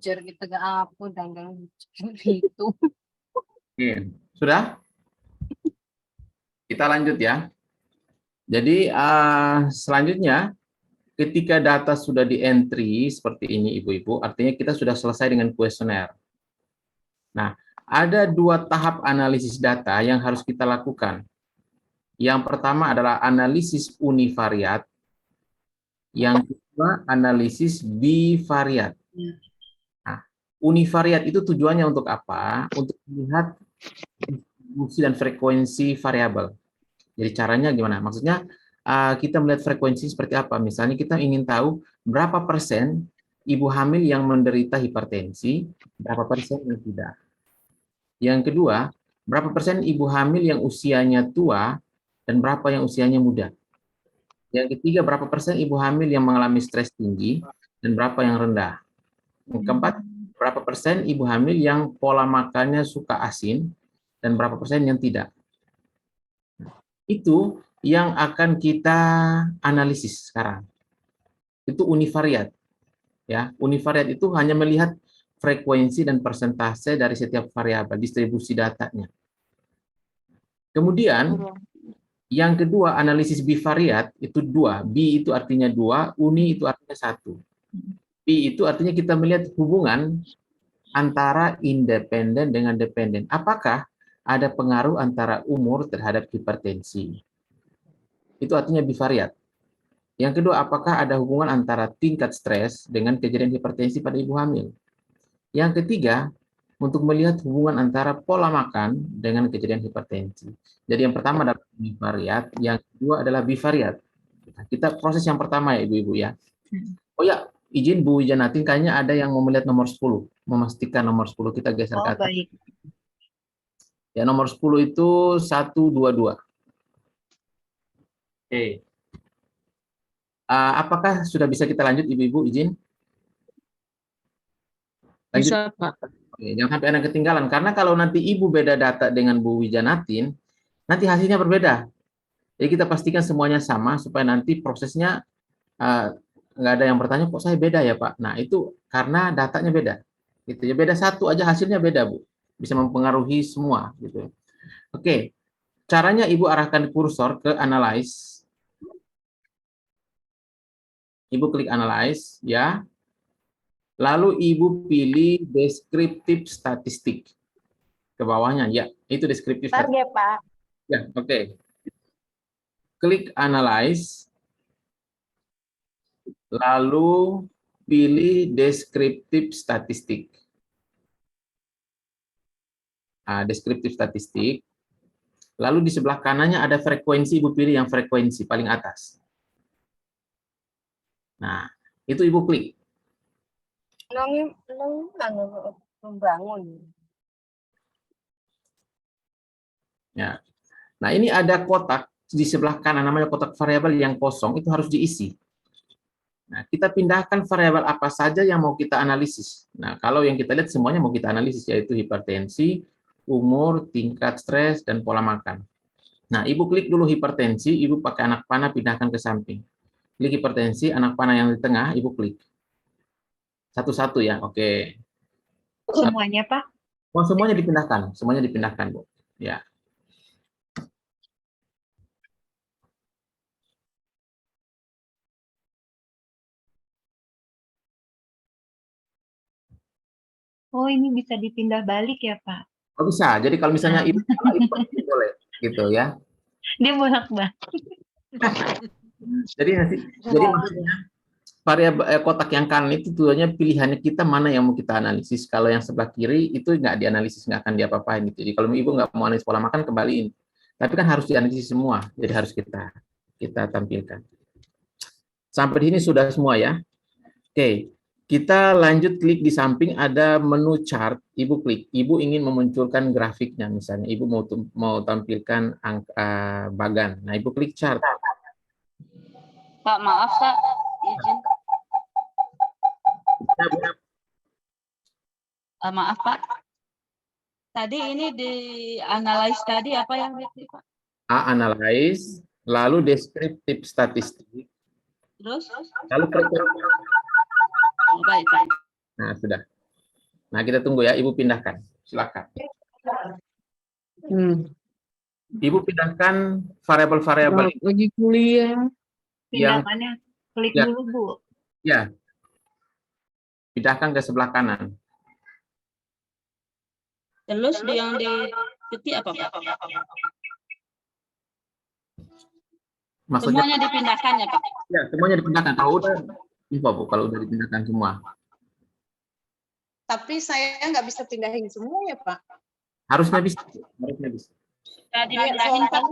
Jar kita gak apa dan itu. Oke. Sudah? Kita lanjut ya. Jadi selanjutnya ketika data sudah di-entry seperti ini Ibu-ibu, artinya kita sudah selesai dengan kuesioner. Nah, ada 2 tahap analisis data yang harus kita lakukan. Yang pertama adalah analisis univariat, yang kedua analisis bivariat. Nah, univariat itu tujuannya untuk apa? Untuk melihat distribusi dan frekuensi variabel. Jadi caranya gimana? Maksudnya kita melihat frekuensi seperti apa? Misalnya kita ingin tahu berapa persen ibu hamil yang menderita hipertensi, berapa persen yang tidak. Yang kedua, berapa persen ibu hamil yang usianya tua dan berapa yang usianya muda. Yang ketiga, berapa persen ibu hamil yang mengalami stres tinggi dan berapa yang rendah. Yang keempat, berapa persen ibu hamil yang pola makannya suka asin dan berapa persen yang tidak. Itu yang akan kita analisis sekarang. Itu univariat. Ya, univariat itu hanya melihat frekuensi dan persentase dari setiap variabel, distribusi datanya. Kemudian yang kedua, analisis bivariat itu 2. Bi itu artinya 2, uni itu artinya 1. Bi itu artinya kita melihat hubungan antara independen dengan dependen. Apakah ada pengaruh antara umur terhadap hipertensi? Itu artinya bivariat. Yang kedua, apakah ada hubungan antara tingkat stres dengan kejadian hipertensi pada ibu hamil? Yang ketiga, untuk melihat hubungan antara pola makan dengan kejadian hipertensi. Jadi yang pertama adalah univariat, yang kedua adalah bivariat. Kita proses yang pertama ya Ibu-ibu ya. Oh ya, izin Bu Janatin, kayaknya ada yang mau melihat nomor 10, memastikan nomor 10 kita geser ke atas. Baik. Ya, nomor 10 itu 122. Oke. Apakah sudah bisa kita lanjut, Ibu-Ibu, izin? Lanjut. Bisa, Pak. Oke, jangan sampai ada ketinggalan, karena kalau nanti Ibu beda data dengan Bu Wijanatin, nanti hasilnya berbeda. Jadi kita pastikan semuanya sama, supaya nanti prosesnya nggak ada yang bertanya, kok saya beda ya Pak? Nah, itu karena datanya beda. Gitu ya, beda satu aja hasilnya beda, Bu. Bisa mempengaruhi semua. Gitu. Oke, caranya Ibu arahkan kursor ke Analyze. Ibu klik Analyze, ya. Lalu Ibu pilih Descriptive Statistic. Ke bawahnya, ya. Itu Descriptive Statistic. Ya, Pak. Ya, oke. Klik Analyze. Lalu pilih Descriptive Statistic. Descriptive Statistic. Lalu di sebelah kanannya ada frekuensi, Ibu pilih yang frekuensi paling atas. Nah, itu Ibu klik. Membangun. Ya. Nah, ini ada kotak di sebelah kanan, namanya kotak variabel yang kosong, itu harus diisi. Nah, kita pindahkan variabel apa saja yang mau kita analisis. Nah, kalau yang kita lihat semuanya mau kita analisis, yaitu hipertensi, umur, tingkat stres, dan pola makan. Nah, Ibu klik dulu hipertensi, Ibu pakai anak panah pindahkan ke samping. Klik hipertensi, anak panah yang di tengah, Ibu klik. Satu-satu ya, oke. Semuanya, Pak? Oh, semuanya dipindahkan, Bu. Ya. Oh, ini bisa dipindah balik ya, Pak? Oh, bisa. Jadi kalau misalnya Ibu boleh, gitu ya. Dia bolak-balik. Jadi maksudnya variabel kotak yang kanan itu tujuannya pilihannya kita mana yang mau kita analisis. Kalau yang sebelah kiri itu nggak dianalisis, nggak akan diapa-apain gitu. Jadi kalau Ibu nggak mau analisis pola makan, kembaliin. Tapi kan harus dianalisis semua, jadi harus kita tampilkan. Sampai di sini sudah semua ya. Oke, kita lanjut klik di samping ada menu chart. Ibu klik. Ibu ingin memunculkan grafiknya misalnya. Ibu mau tampilkan angka bagan. Nah, Ibu klik chart. Pak, maaf, Kak. Izin. Maaf, Pak. Tadi ini di analyze tadi apa yang diklik, Pak? Analyze, lalu descriptive statistik. Terus? Lalu Oh, baik, Pak. Nah, sudah. Nah, kita tunggu ya, Ibu pindahkan. Silakan. Ibu pindahkan variabel-variabel Lagi kuliah. Pindahkannya klik Ya. dulu, Bu. Ya. Pindahkan ke sebelah kanan. Terus yang diketik apa, Pak? Maksudnya Semuanya dipindahkan ya, Pak? ya, semuanya dipindahkan. Kalau udah info, Bu, kalau udah dipindahkan semua. Tapi saya nggak bisa pindahin semua ya, Pak. Harusnya bisa. Harusnya bisa. Sudah dipindahin, Pak?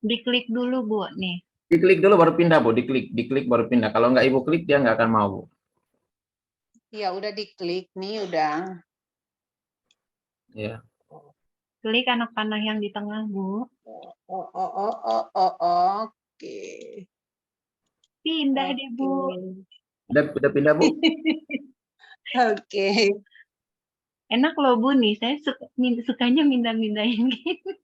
Diklik dulu, Bu, nih. Diklik dulu baru pindah, Bu. Diklik baru pindah. Kalau nggak Ibu klik, dia nggak akan mau, Bu. Ya udah diklik nih, udah. Ya. Klik anak panah yang di tengah, Bu. Oke. Pindah deh, Bu. Udah pindah, Bu? Oke. Enak loh, Bu, nih. Saya sukanya mindah-mindahin gitu.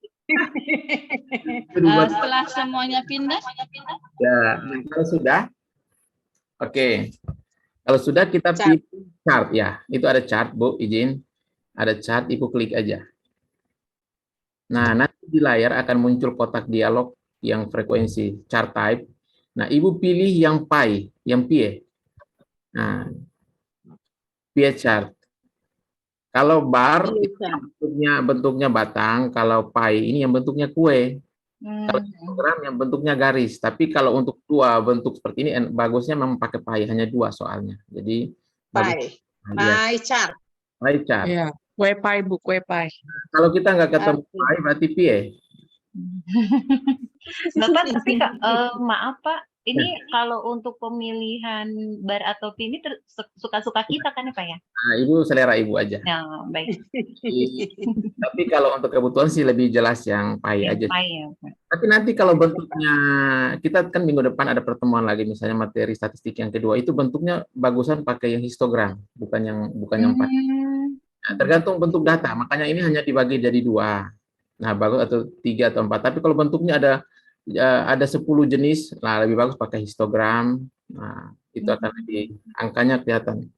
Setelah semuanya pindah, Ya, kalau sudah, oke. Kalau sudah kita pilih chart ya. Itu ada chart, Bu, izin. Ada chart, Ibu klik aja. Nah, nanti di layar akan muncul kotak dialog yang frekuensi chart type. Nah, Ibu pilih yang pie, yang pie. Nah, pie chart. Kalau bar itu bentuknya batang, kalau pie ini yang bentuknya kue. Kalau histogram yang bentuknya garis. Tapi kalau untuk dua bentuk seperti ini bagusnya memang pakai pie, hanya dua soalnya. Jadi Pie chart. Pie chart. Iya, kue pie, Bu, kue pie. Kalau kita nggak ketemu pie berarti pie. Bapak, tapi maaf Pak, Ini kalau untuk pemilihan bar atau pil ini suka-suka kita kan ya Pak ya? Nah, Ibu selera Ibu aja. Nah, baik. Tapi kalau untuk kebutuhan sih lebih jelas yang pahit aja. Pahit ya, Pak. Tapi nanti kalau bentuknya, kita kan minggu depan ada pertemuan lagi, misalnya materi statistik yang kedua, itu bentuknya bagusan pakai yang histogram, bukan yang pahit. Nah, tergantung bentuk data, makanya ini hanya dibagi jadi 2. Nah, bagus atau 3 atau 4. Tapi kalau bentuknya ada 10 jenis, nah lebih bagus pakai histogram. Nah, itu akan lebih angkanya kelihatan.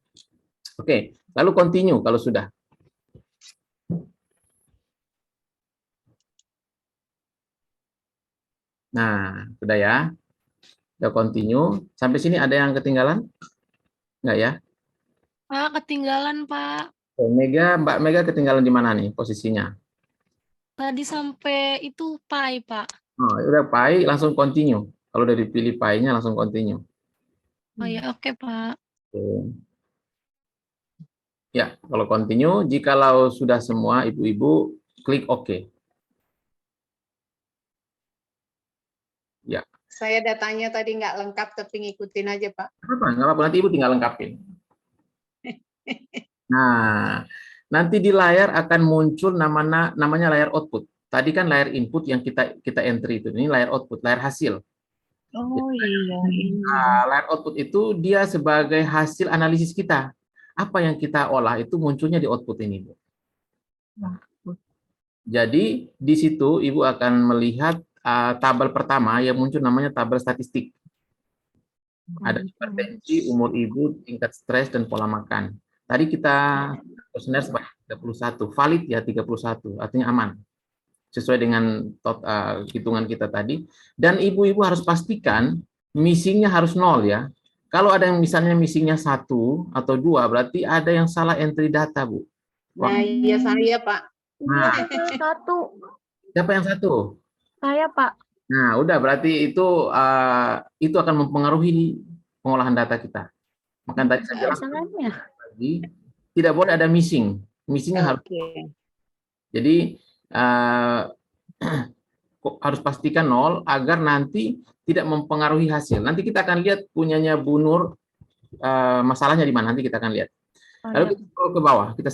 Oke, lalu continue kalau sudah. Nah, sudah ya. Sudah continue. Sampai sini ada yang ketinggalan? Enggak ya? Pak, ketinggalan, Pak. Mbak Mega ketinggalan di mana nih posisinya? Tadi sampai itu pai, Pak. Oh, udah pai, langsung continue. Kalau udah dipilih pai-nya langsung continue. Oh ya, oke, Pak. Oke. Ya, kalau continue, jikalau sudah semua ibu-ibu, klik OK. Ya. Saya datanya tadi nggak lengkap, tapi ngikutin aja, Pak. Nggak apa-apa, nanti ibu tinggal lengkapin. Nah, nanti di layar akan muncul namanya layar output. Tadi kan layar input yang kita entry itu. Ini layar output, layar hasil. Oh iya. Nah, layar output itu dia sebagai hasil analisis kita. Apa yang kita olah itu munculnya di output ini, Bu. Jadi di situ Ibu akan melihat tabel pertama yang muncul namanya tabel statistik. Ada hipertensi, umur Ibu, tingkat stres, dan pola makan. Tadi kita kuesioner sebanyak 31, valid ya 31, artinya aman. Sesuai dengan hitungan kita tadi. Dan ibu-ibu harus pastikan missingnya harus 0 ya. Kalau ada yang misalnya missingnya 1 atau 2, berarti ada yang salah entry data, Bu. Nah, iya saya, Pak. Nah, Satu. siapa yang 1? Saya, Pak. Nah, udah berarti itu akan mempengaruhi pengolahan data kita. Maka tadi saya bilang Salahnya. tidak boleh ada missing. Missingnya harus. Jadi harus pastikan 0 agar nanti tidak mempengaruhi hasil. Nanti kita akan lihat punyanya Bu Nur masalahnya di mana, nanti kita akan lihat. Lalu kita scroll ke bawah, kita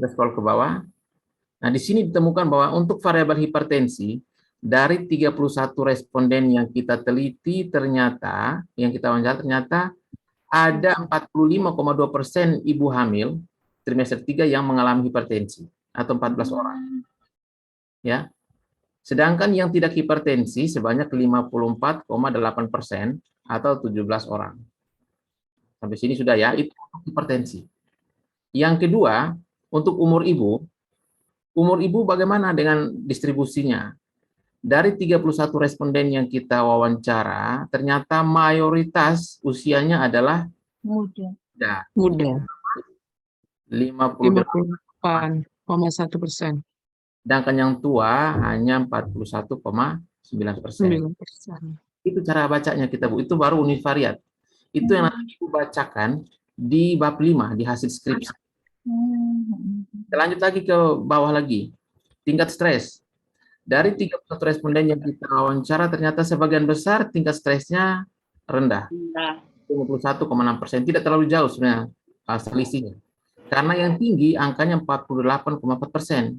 scroll ke bawah. Nah, di sini ditemukan bahwa untuk variabel hipertensi dari 31 responden yang kita teliti ternyata ternyata ada 45,2% ibu hamil trimester 3 yang mengalami hipertensi atau 14 orang. Ya. Sedangkan yang tidak hipertensi sebanyak 54,8% atau 17 orang. Sampai sini sudah ya, itu hipertensi. Yang kedua, untuk umur ibu bagaimana dengan distribusinya? Dari 31 responden yang kita wawancara, ternyata mayoritas usianya adalah Muda. 58,1%. 58,1%. Sedangkan yang tua hanya 41,9%. 9%. Itu cara bacanya kita, Bu. Itu baru univariat. Itu yang nanti Ibu bacakan di bab 5 di hasil skripsi. Kita lanjut lagi ke bawah lagi. Tingkat stres. Dari 31 responden yang kita wawancara, ternyata sebagian besar tingkat stresnya rendah. 51,6%. Tidak terlalu jauh sebenarnya selisihnya. Karena yang tinggi angkanya 48,4%.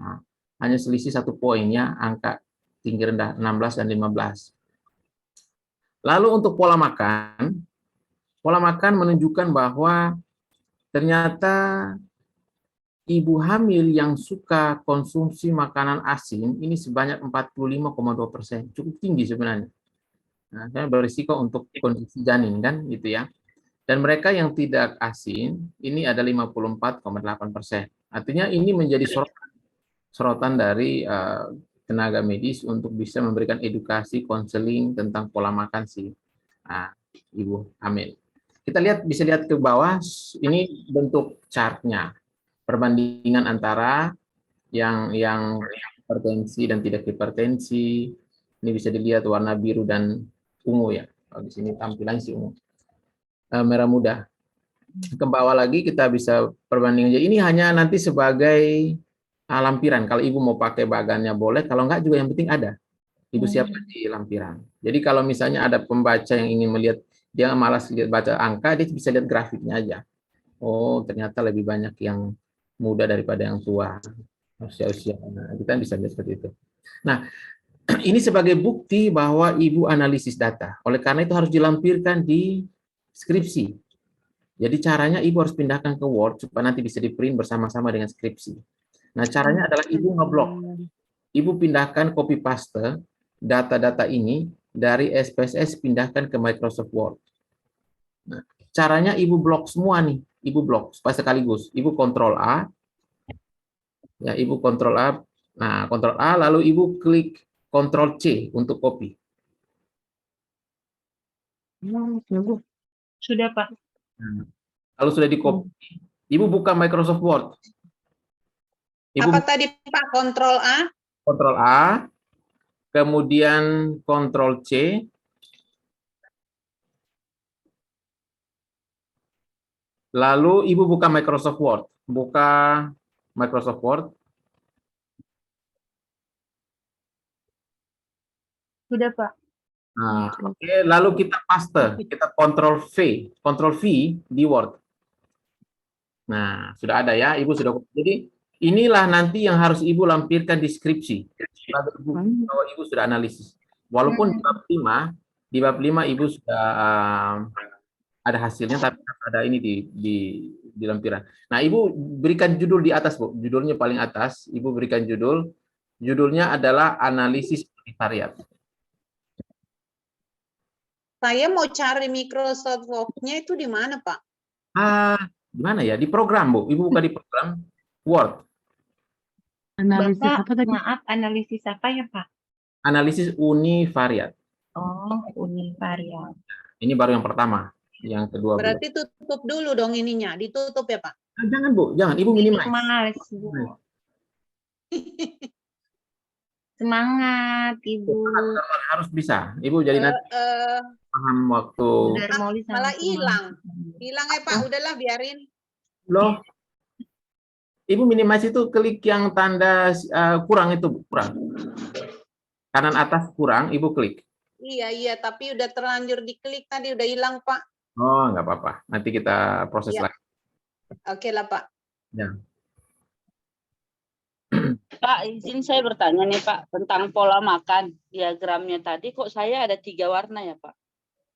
Nah, hanya selisih 1 poin ya, angka tinggi rendah 16 dan 15. Lalu untuk pola makan menunjukkan bahwa ternyata ibu hamil yang suka konsumsi makanan asin ini sebanyak 45,2%, cukup tinggi sebenarnya. Nah, berisiko untuk kondisi janin kan, gitu ya. Dan mereka yang tidak asin ini ada 54,8%. Artinya ini menjadi sorotan dari tenaga medis untuk bisa memberikan edukasi, konseling tentang pola makan si ibu hamil. Kita bisa lihat ke bawah, ini bentuk chartnya. Perbandingan antara yang hipertensi dan tidak hipertensi. Ini bisa dilihat warna biru dan ungu ya. Di sini tampilan si ungu. Merah muda. Ke bawah lagi kita bisa perbandingan. Ini hanya nanti sebagai lampiran. Kalau ibu mau pakai bagannya boleh, kalau enggak juga yang penting ada. Ibu siapkan di lampiran. Jadi kalau misalnya ada pembaca yang ingin melihat, dia malas lihat baca angka, dia bisa lihat grafiknya aja. Oh, ternyata lebih banyak yang muda daripada yang tua. Usia-usia. Nah, kita bisa lihat seperti itu. Nah, ini sebagai bukti bahwa Ibu analisis data. Oleh karena itu harus dilampirkan di skripsi. Jadi caranya Ibu harus pindahkan ke Word supaya nanti bisa di-print bersama-sama dengan skripsi. Nah, caranya adalah Ibu ngeblok. Ibu pindahkan copy paste data-data ini dari SPSS pindahkan ke Microsoft Word. Nah, caranya Ibu blok semua nih, Ibu blok sekaligus. Ibu kontrol A, ya Ibu kontrol A. Nah, kontrol A lalu Ibu klik kontrol C untuk copy. Sudah, Pak. Nah, kalau sudah di copy, Ibu buka Microsoft Word. Ibu Apa tadi Pak? Kontrol A? kontrol A, kemudian kontrol C, lalu Ibu buka Microsoft Word. Buka Microsoft Word. Sudah, Pak. Nah, oke, lalu kita paste, kita kontrol V di Word. Nah, sudah ada ya, Ibu sudah. Jadi inilah nanti yang harus Ibu lampirkan di skripsi. Bahwa Ibu sudah analisis. Walaupun di bab 5 Ibu sudah ada hasilnya, tapi ada ini di lampiran. Nah, Ibu berikan judul di atas, Bu. Judulnya paling atas, Ibu berikan judul. Judulnya adalah analisis univariat. Saya mau cari Microsoft Word-nya itu di mana, Pak? Di mana ya? Di program, Bu. Ibu buka di program Word. Analisis Bapak, apa tadi? maaf, analisis apa ya, Pak? Analisis univariat. Oh, univariat. Ini baru yang pertama. Yang kedua belum. Berarti tutup dulu dong ininya. Ditutup ya, Pak? Jangan, Bu. Jangan. Ibu minimize. Minimalis, Bu. Semangat, Ibu. Harus bisa. Ibu jadi nanti paham waktu. Malah hilang. Hilang ya, Pak. Udahlah, biarin. Loh. Ibu minimize itu klik yang tanda kurang itu, Bu. Kurang. Kanan atas kurang, Ibu klik. Iya, tapi udah terlanjur diklik tadi. Udah hilang, Pak. Oh, nggak apa-apa. Nanti kita proses lagi. Oke lah, Pak. Ya. Pak, izin saya bertanya nih Pak, tentang pola makan. Diagramnya tadi kok saya ada 3 warna ya Pak?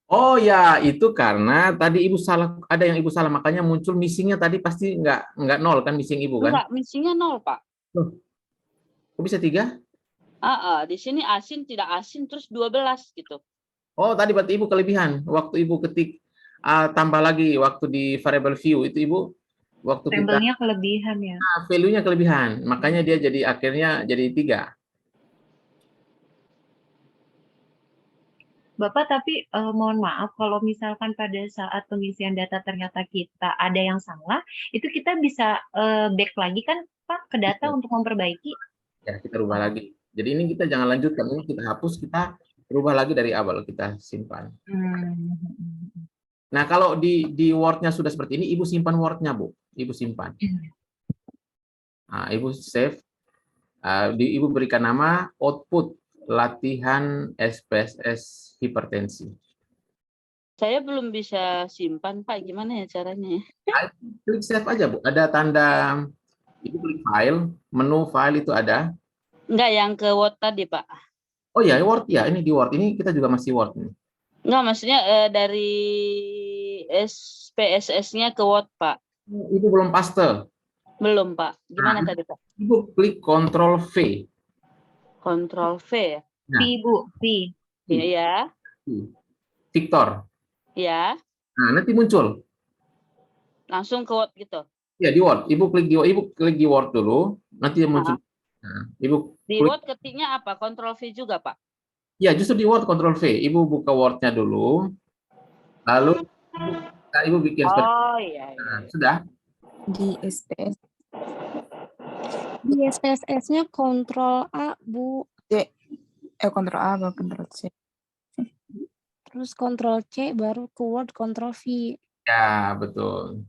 Oh ya, itu karena tadi Ibu salah, ada yang Ibu salah, makanya muncul missingnya tadi pasti nggak 0 kan, missing Ibu kan? Enggak, missingnya 0 Pak. Loh, kok bisa 3? Di sini asin, tidak asin, terus 12 gitu. Oh, tadi berarti Ibu kelebihan. Waktu Ibu ketik, tambah lagi waktu di variable view, itu Ibu, waktu kita Labelnya kelebihan ya. value-nya kelebihan, makanya dia jadi akhirnya jadi 3. Bapak, tapi mohon maaf kalau misalkan pada saat pengisian data ternyata kita ada yang salah, itu kita bisa back lagi kan Pak ke data untuk memperbaiki? Ya, kita rubah lagi. Jadi ini kita jangan lanjutkan, ini kita hapus, kita rubah lagi dari awal, kita simpan. Nah, kalau di Word-nya sudah seperti ini, Ibu simpan Word-nya, Bu. Ibu simpan. Nah, Ibu save. Ibu berikan nama output latihan SPSS hipertensi. Saya belum bisa simpan Pak, gimana ya caranya? Klik save aja, Bu. Ada tanda, Ibu klik file, menu file itu ada. Enggak, yang ke Word tadi Pak. Oh ya, Word ya, ini di Word. Ini kita juga masih Word. Enggak, maksudnya dari SPSS-nya ke Word Pak. Ibu belum paste. Belum Pak. Gimana tadi Pak? Ibu klik Ctrl V. Ctrl V ya? Nah. V, Bu. V. Iya. Victor. Ya. Nah, nanti muncul. Langsung ke Word gitu. Ya, di Word. Ibu klik di Word dulu, nanti muncul. Nah, Ibu di Word ketiknya apa? Ctrl V juga, Pak? Ya, justru di Word Ctrl V. Ibu buka Word-nya dulu. Lalu Ibu bikin seperti iya. Nah, sudah. Di SPS. Di SPSS-nya Ctrl A, Bu. Ctrl A baru Ctrl C. Terus Ctrl C baru ke Word Ctrl V. Ya, betul.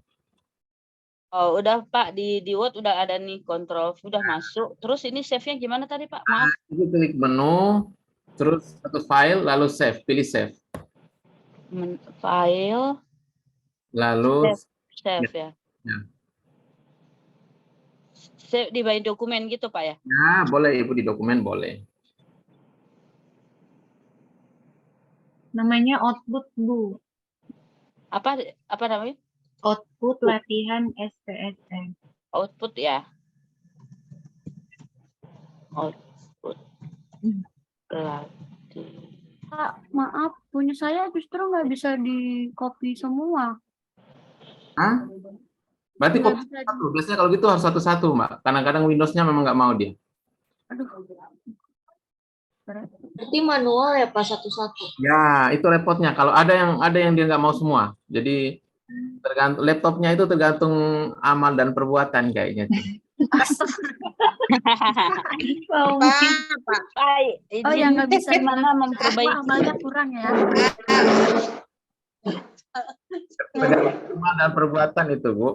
Oh, udah Pak, di Word udah ada nih Ctrl V, udah masuk. Terus ini save-nya gimana tadi Pak? Maaf. Ibu klik menu, Terus satu file, lalu save, pilih save. File, Lalu save ya. ya. Save di by dokumen gitu Pak ya? Nah, boleh Ibu di dokumen boleh. Namanya output, Bu. Apa namanya? Output latihan SPSS. Output ya. Output latihan. Kak, maaf, punya saya justru nggak bisa di copy semua. Hah? Berarti Nggak copy bisa satu. Biasanya kalau gitu harus satu-satu, Mbak. Kadang-kadang Windows-nya memang nggak mau dia. Aduh. Berarti manual ya Pak satu-satu. Ya, itu repotnya. Kalau ada yang dia nggak mau semua. Jadi tergantung laptopnya itu tergantung amal dan perbuatan kayaknya. Wow. Pak. Baik, Oh, yang nggak bisa mana Wah, memperbaiki. amalnya kurang ya. Tergantung amal dan perbuatan itu, Bu.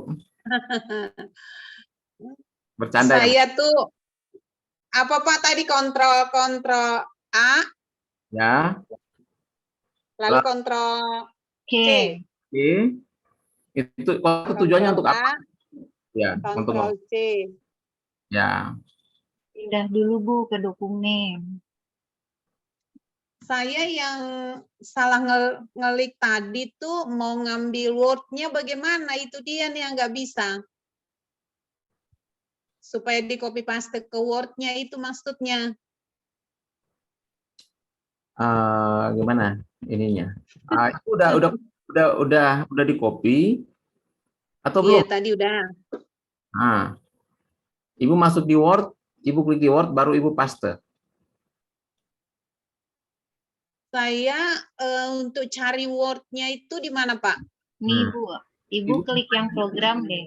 Bercanda ya, Bu? Saya tuh apa Pak tadi kontrol A, Ya. lalu kontrol Oke. C, Oke. Itu tujuannya untuk kontrol apa? A, Ya, untuk kontrol C. ya. Pindah dulu, Bu, ke dokumen. Saya yang salah ngelik tadi tuh mau ngambil Word-nya bagaimana? Itu dia nih yang nggak bisa. Supaya di copy paste ke Word-nya itu maksudnya. Gimana ininya? Itu udah di copy atau Iya, belum? tadi udah. Nah, Ibu masuk di Word, Ibu klik di Word, baru Ibu paste. Saya untuk cari Word-nya itu di mana, Pak? Nih, Bu. Ibu klik yang program deh.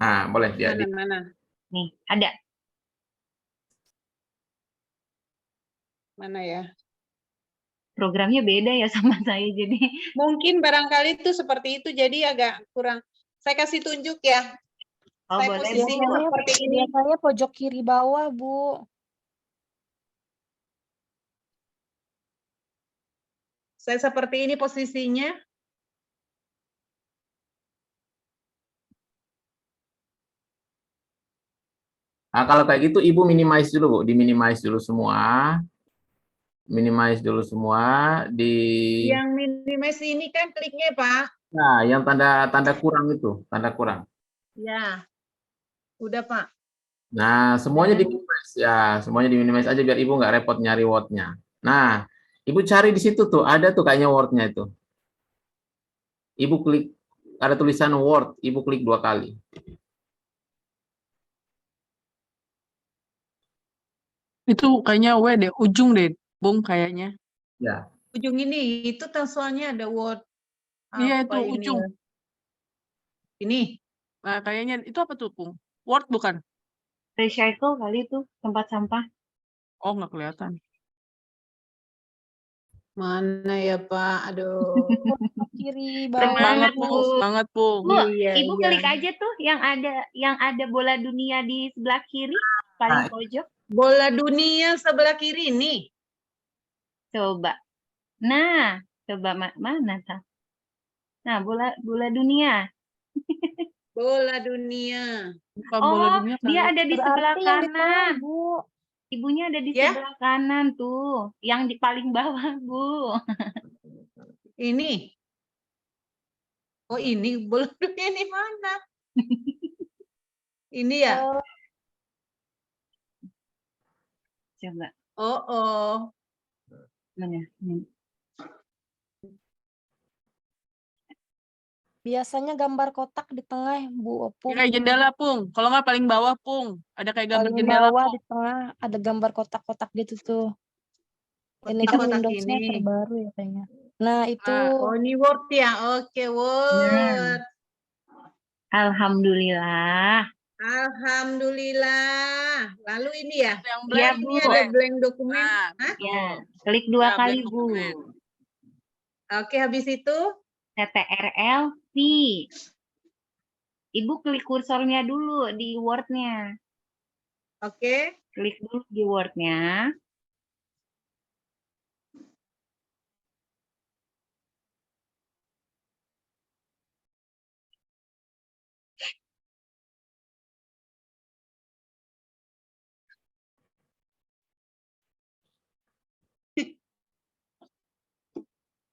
Nah, boleh dia. Mana? Nih, ada. Mana ya? Programnya beda ya sama saya, jadi Mungkin barangkali itu seperti itu, jadi agak kurang. Saya kasih tunjuk ya. oh, Saya boleh. posisinya Bu. seperti ini. Biasanya pojok kiri bawah, Bu. Saya seperti ini posisinya. Nah, kalau kayak gitu Ibu minimize dulu, Bu. Di-minimize dulu semua. Minimize dulu semua di Yang minimize ini kan kliknya, Pak. Nah, yang tanda kurang itu, tanda kurang. Ya. Udah, Pak. Nah, semuanya di-minimize ya, semuanya di-minimize aja biar Ibu nggak repot nyari Word-nya. Nah, Ibu cari di situ tuh, ada tuh kayaknya Word-nya itu. Ibu klik, ada tulisan Word, Ibu klik 2 kali. Itu kayaknya W deh, ujung deh, Bung kayaknya. Ya. Ujung ini, itu soalnya ada Word. Iya, Apa itu ini ujung. ya? Ini. Nah, kayaknya itu apa tuh, Bung? Word bukan? Recycle kali itu tempat sampah. Oh, nggak kelihatan. Mana ya, Pak? Aduh. Kiri Semangat, bawah. Bung. Semangat, Bung. Bu, Iya, Ibu iya. klik aja tuh yang ada bola dunia di sebelah kiri, paling pojok. Bola dunia sebelah kiri ini. Coba. Nah, coba mana tak? Nah, bola dunia. Bola dunia. Bukan bola Oh, dunia dia kali. ada di sebelah Berarti yang di tengah, kanan. Bu. Ibunya ada di Ya? sebelah kanan tuh, yang di paling bawah, Bu. Ini. Oh, ini bola dunia ini mana? Ini ya? Coba. Oh. Mana? Ini. Biasanya gambar kotak di tengah, Bu Opung. Kayak jendela, Pung. Kalau nggak paling bawah, Pung. Ada kayak gambar Paling jendela, bawah Pung. di tengah ada gambar kotak-kotak gitu tuh. Ini kan Kotak-kotak Windows-nya ini. terbaru ya kayaknya. Nah, itu. Oh, ini Word ya? Oke, Word. Alhamdulillah. Alhamdulillah. Lalu ini ya? Yang Iya, blank, Bu. Ini ada blank dokumen. Nah, Hah? Ya, klik 2 Ya, kali, blank Bu. dokumen. Oke, habis itu CTRL V. Ibu klik kursornya dulu di Word-nya. oke. Klik dulu di Word-nya.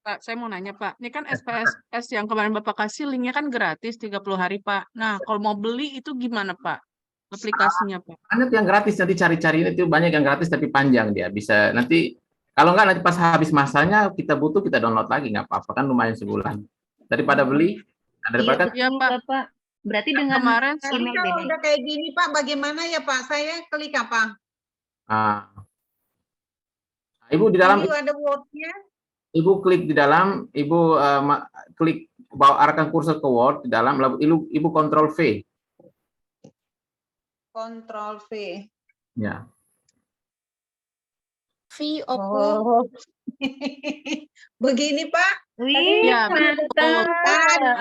Pak, saya mau nanya Pak, ini kan SPSS yang kemarin Bapak kasih linknya kan gratis 30 hari Pak. Nah, kalau mau beli itu gimana Pak? Aplikasinya Pak? Banyak yang gratis, nanti cari-cari itu banyak yang gratis tapi panjang dia. Bisa nanti kalau nggak nanti pas habis masanya kita butuh kita download lagi nggak apa-apa kan lumayan sebulan. Daripada beli, daripada kan Iya, Pak. Bapak. Berarti dengan Kemarin Tapi email kalau beda. udah kayak gini Pak, bagaimana ya Pak? Saya klik apa? ah, Ibu di dalam Ini ada Word-nya. Ibu klik di dalam, Ibu klik arahkan kursor ke Word di dalam, lalu Ibu Ctrl V. Ctrl V. Ya. V opo. Oh. Begini Pak. Wih, Ya, betul. Aduh,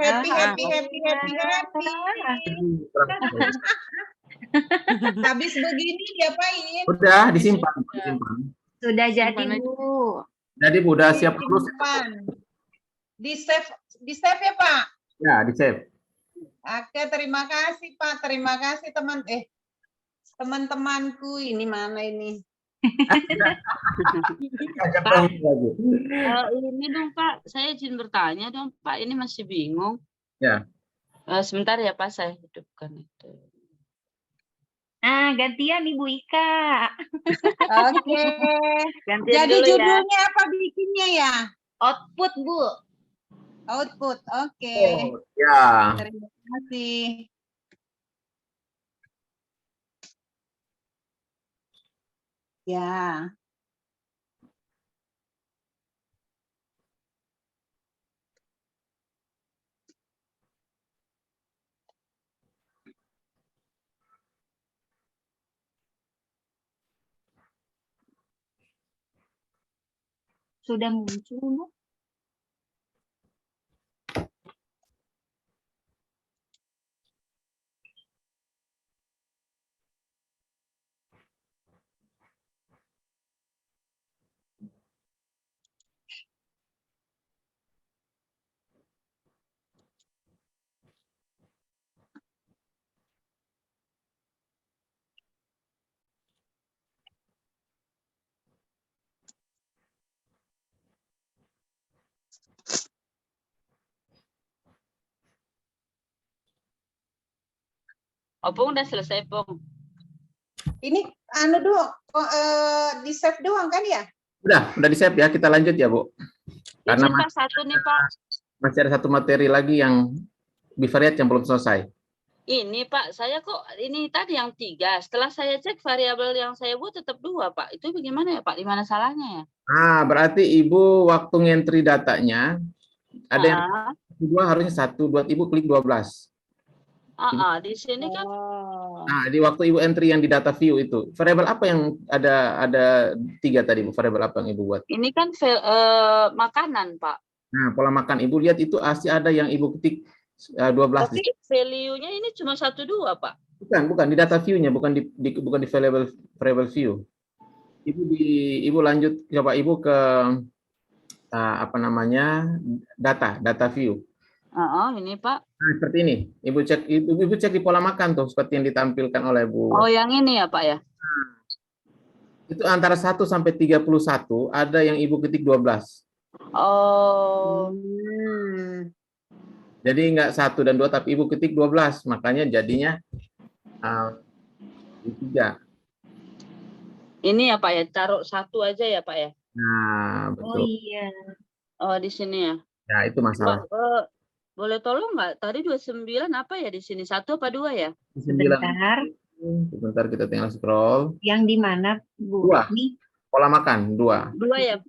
happy. Habis begini diapain? Udah disimpan. Disimpan. Sudah jadi, Simpan aja. Bu. Jadi Bu udah siap terus. Disimpan. Di save ya Pak. Ya, di save. Oke, terima kasih Pak. Terima kasih teman-temanku. Ini mana ini? Ini dong Pak, saya izin bertanya dong Pak, ini masih bingung. Ya. Sebentar ya Pak, saya hidupkan itu. Gantian Ibu Ika. Oke. Gantian Jadi dulu ya. judulnya apa bikinnya ya? Output, Bu. Output. Oke. Oh, ya. Terima kasih. Ya. Sudah muncul, Bu. Opung udah selesai, Pung. Ini di save doang kan ya? Udah di save ya. Kita lanjut ya, Bu. Karena Izin Pak, satu nih Pak. masih ada satu materi lagi yang bivariat yang belum selesai. Ini Pak, saya kok ini tadi yang 3. Setelah saya cek variabel yang saya buat tetap 2 Pak. Itu bagaimana ya Pak? Di mana salahnya ya? Berarti Ibu waktu ngentri datanya ada yang 2 harusnya 1, buat Ibu klik 12. Di sini kan. Di waktu Ibu entry yang di data view itu, variabel apa yang ada 3 tadi Bu? Variabel apa yang Ibu buat? Ini kan makanan Pak. Nah, pola makan Ibu lihat itu pasti ada yang Ibu ketik 12. Tapi value-nya ini cuma 1, 2 Pak. Bukan di data view-nya, bukan di variable view. Ibu lanjut, coba Ibu ke data view. Ini Pak. Nah, seperti ini. Ibu cek di pola makan tuh seperti yang ditampilkan oleh Bu. Oh, yang ini ya Pak ya. Itu antara 1 sampai 31 ada yang Ibu ketik 12. Oh. Jadi enggak 1 dan 2 tapi Ibu ketik 12, makanya jadinya 3. Ini ya Pak ya, taruh 1 aja ya Pak ya. Nah, betul. Oh iya. Oh, di sini ya. Ya, itu masalah. Pak, boleh tolong nggak? Tadi 29 apa ya di sini? 1 apa 2 ya? 9. Sebentar. Kita tinggal scroll. Yang di mana, Bu? 2. Ini Pola makan 2. 2 ya.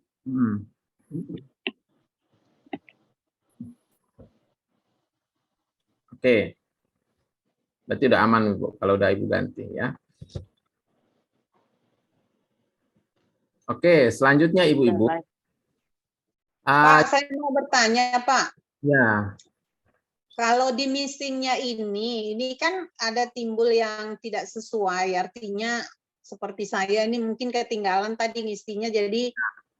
Oke. Berarti udah aman Bu kalau udah Ibu ganti ya. Oke, selanjutnya Ibu-ibu. Pak, saya mau bertanya Pak. Ya. Kalau di missing-nya ini kan ada timbul yang tidak sesuai, artinya seperti saya ini mungkin ketinggalan tadi ngisinya jadi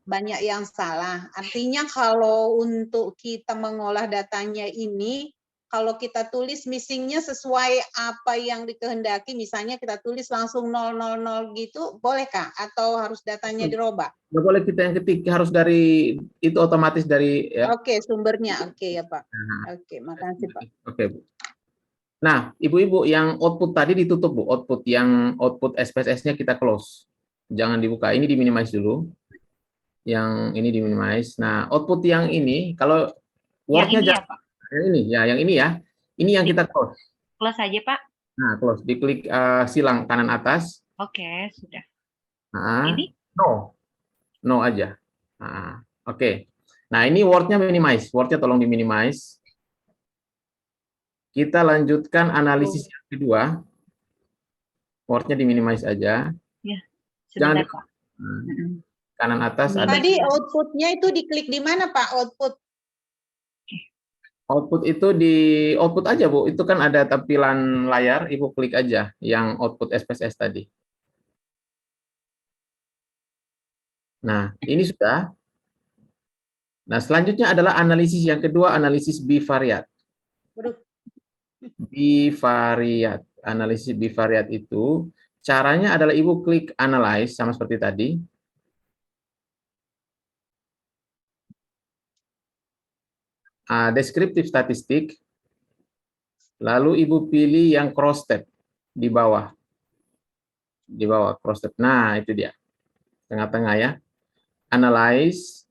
banyak yang salah. Artinya kalau untuk kita mengolah datanya ini kalau kita tulis missingnya sesuai apa yang dikehendaki, misalnya kita tulis langsung 000 gitu, bolehkah? Atau harus datanya dirubah? Nggak boleh kita yang ketik, harus dari itu otomatis dari ya. Oke, sumbernya. Oke ya Pak. Nah, Oke, makasih Pak. oke Bu. Nah, ibu-ibu yang output tadi ditutup Bu, output yang output SPSS-nya kita close. Jangan dibuka, ini di-minimize dulu. Yang ini di-minimize. Nah, output yang ini kalau Yang Word-nya ini ya Pak? yang ini ya, yang ini ya. Ini yang kita close. Close aja Pak. Nah, close, diklik silang kanan atas. Oke, sudah. Nah, Ini? no aja. Nah, oke. Nah, ini Word-nya minimize. Word-nya tolong di-minimize. Kita lanjutkan analisis yang kedua. Word-nya di-minimize aja. Ya, Jangan sebentar Pak. kanan atas ada Tadi outputnya itu diklik di mana Pak? output itu di output aja Bu. Itu kan ada tampilan layar, Ibu klik aja yang output SPSS tadi. Nah, ini sudah. Nah, selanjutnya adalah analisis yang kedua, analisis bivariat. Bivariat. Analisis bivariat itu caranya adalah Ibu klik analyze sama seperti tadi. Deskriptif statistik. Lalu Ibu pilih yang cross tab di bawah. Di bawah cross tab. Nah, itu dia. Tengah-tengah ya. Analyze,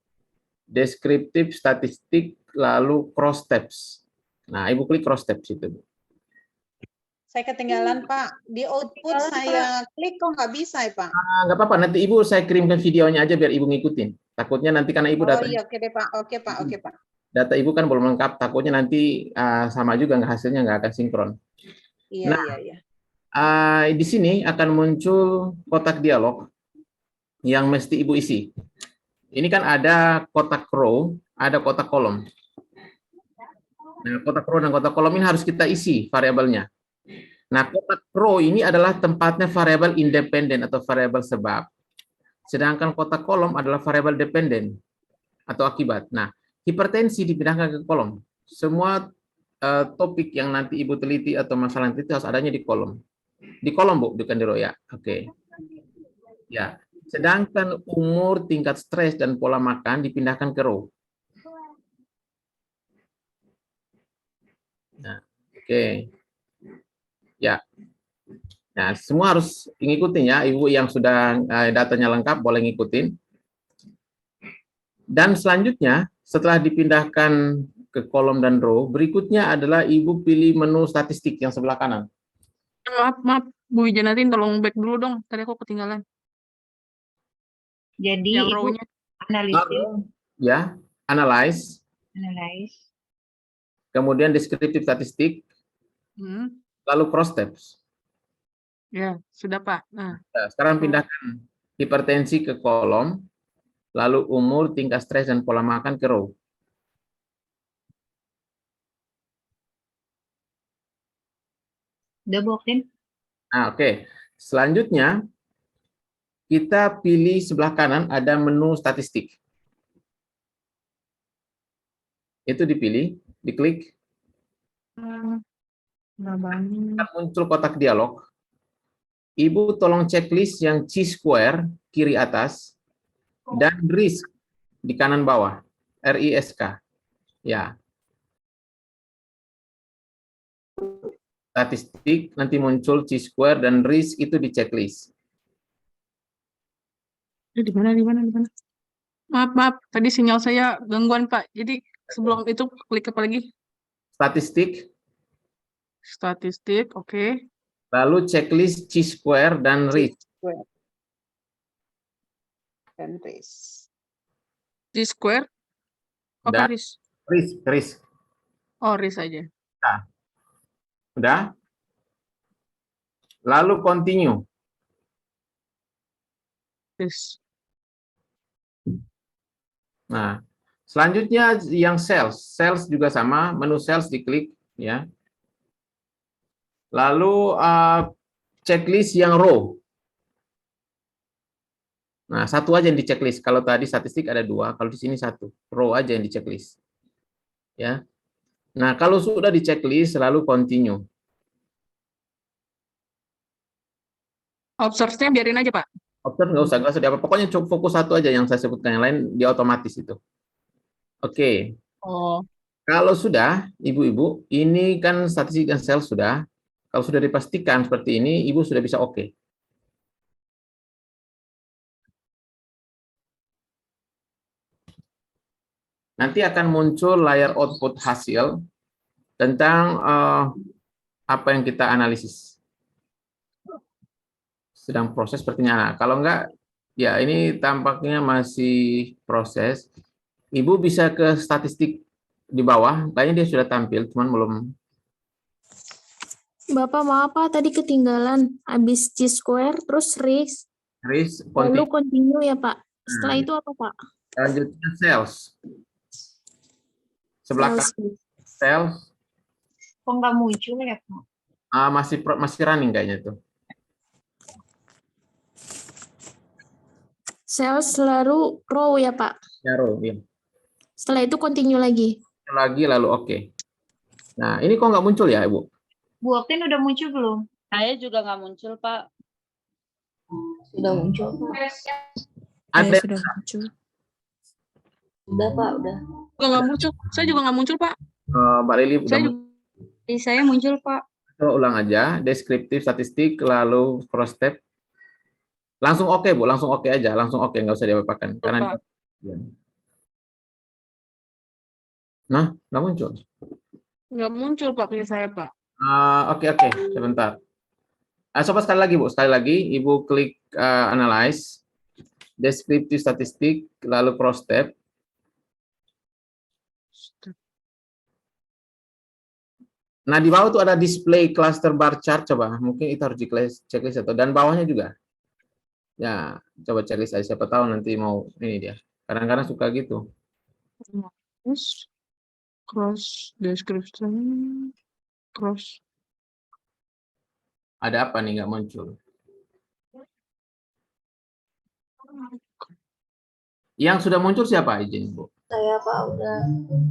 deskriptif statistik, lalu cross tabs. Nah, Ibu klik cross tabs itu. Saya ketinggalan Pak. Di output saya klik kok nggak bisa ya Pak? Nggak apa-apa, nanti Ibu saya kirimkan videonya aja biar Ibu ngikutin. Takutnya nanti karena Ibu Oh data iya, oke deh Pak. Oke Pak, oke Pak. data Ibu kan belum lengkap, takutnya nanti sama juga hasilnya nggak akan sinkron. Iya, Nah, iya. di sini akan muncul kotak dialog yang mesti Ibu isi. Ini kan ada kotak row, ada kotak kolom. Nah, kotak row dan kotak kolom ini harus kita isi variabelnya. Nah, kotak row ini adalah tempatnya variabel independen atau variabel sebab. Sedangkan kotak kolom adalah variabel dependen atau akibat. Nah, hipertensi dipindahkan ke kolom. Semua topik yang nanti Ibu teliti atau masalah itu harus adanya di kolom. Di kolom, Bu, bukan di row ya. Oke. Ya. Sedangkan umur, tingkat stres, dan pola makan dipindahkan ke row. Nah, oke. Ya. Nah, semua harus ngikutin ya. Ibu yang sudah datanya lengkap boleh ngikutin. Dan selanjutnya, setelah dipindahkan ke kolom dan row, berikutnya adalah Ibu pilih menu statistik yang sebelah kanan. Maaf, Bu Wijanatin, tolong back dulu dong. Tadi aku ketinggalan. Jadi Yang Ibu row-nya. analisis, Ya, analyze, kemudian deskriptif statistik, lalu cross tabs. Ya, sudah Pak. Nah, Sekarang pindahkan hipertensi ke kolom, lalu umur, tingkat stres, dan pola makan ke row. udah Bu Oktin? Nah, oke. Selanjutnya, kita pilih sebelah kanan ada menu statistik. Itu dipilih, diklik. Akan muncul kotak dialog. Ibu tolong checklist yang chi-square kiri atas dan risk di kanan bawah. RISK. Ya. Statistik nanti muncul chi-square dan risk itu di checklist. di mana? Maaf. Tadi sinyal saya gangguan Pak. Jadi sebelum itu klik apa lagi? Statistik. Statistik, oke. Lalu checklist chi-square dan risk. Dan risk. Chi-square? Apa risk? Risk. Oh, risk aja. Nah, udah. Lalu continue. Risk. Nah, selanjutnya yang sales juga sama, menu sales diklik ya. Lalu checklist yang row. Nah, satu aja yang di checklist. Kalau tadi statistik ada 2, kalau di sini 1. Row aja yang di checklist. Ya. Nah, kalau sudah di checklist, lalu continue. Observe-nya biarin aja, Pak. Observe nggak usah diapa. Pokoknya cukup fokus satu aja yang saya sebutkan, yang lain dia otomatis itu. Oke. Oh, Kalau sudah, ibu-ibu, ini kan statistik dan sales sudah. Kalau sudah dipastikan seperti ini, ibu sudah bisa oke. Nanti akan muncul layar output hasil tentang apa yang kita analisis. Sedang proses sepertinya. Nah, kalau enggak, ya ini tampaknya masih proses. Ibu bisa ke statistik di bawah, kayaknya dia sudah tampil, cuman belum. Bapak, maaf Pak, tadi ketinggalan. Habis C-square, terus RIS, lalu continue ya Pak. Setelah itu apa Pak? Lanjutnya sales. Sebelah kanan sales. Kok nggak muncul ya, Pak? Masih running kayaknya tuh. Sales lalu row ya Pak. Ya, row, ya. Setelah itu continue lagi. Lagi lalu oke. Nah, ini kok nggak muncul ya, Ibu? Bu Oktin udah muncul belum? Saya juga nggak muncul, Pak. Sudah muncul, Pak. Ada sudah muncul. Udah, Pak, udah. nggak muncul. Saya juga nggak muncul, Pak. Mbak Lili udah Saya muncul, Pak. Coba ulang aja, deskriptif statistik, lalu cross step. Langsung oke, Bu, langsung oke aja, langsung oke, nggak usah diapa-apakan. Karena nah, nggak muncul. Nggak muncul, Pak, punya saya, Pak. Oke, sebentar. Coba sekali lagi, Bu, sekali lagi, Ibu klik analyze, deskriptif statistik, lalu cross step. Nah, di bawah tuh ada display cluster bar chart, coba. Mungkin itu harus di checklist atau dan bawahnya juga. Ya, coba checklist aja, siapa tahu nanti mau ini dia. Kadang-kadang suka gitu. Terus cross description, cross. Ada apa nih nggak muncul? Yang sudah muncul siapa izin, Bu? Saya, Pak, udah.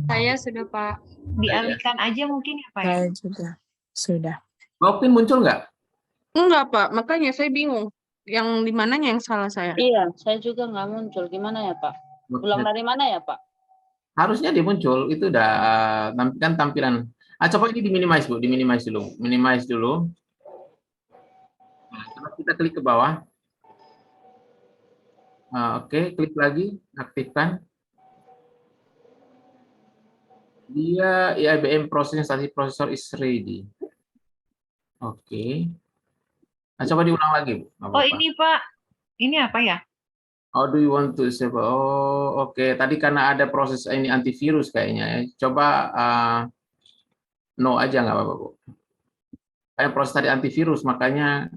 Saya sudah, Pak. Dialihkan aja mungkin ya, Pak? Ya? Saya juga sudah. Mbak Oktin muncul nggak? Enggak, Pak. Makanya saya bingung. Yang di mananya yang salah saya? Iya, saya juga nggak muncul. Gimana ya, Pak? Ulang dari mana ya, Pak? Harusnya dia muncul. Itu udah kan tampilan. Coba ini di-minimize, Bu. Di-minimize dulu. Minimize dulu. Nah, coba kita klik ke bawah. Oke, klik lagi. Aktifkan. Dia IBM Processing Statistic Processor is ready. Oke. Nah, coba diulang lagi, Bu. Oh, ini Pak. Ini apa ya? How do you want to save? Oh, oke. Tadi karena ada proses ini antivirus kayaknya ya. Coba no aja nggak apa-apa, Bu. Kayak proses tadi antivirus, makanya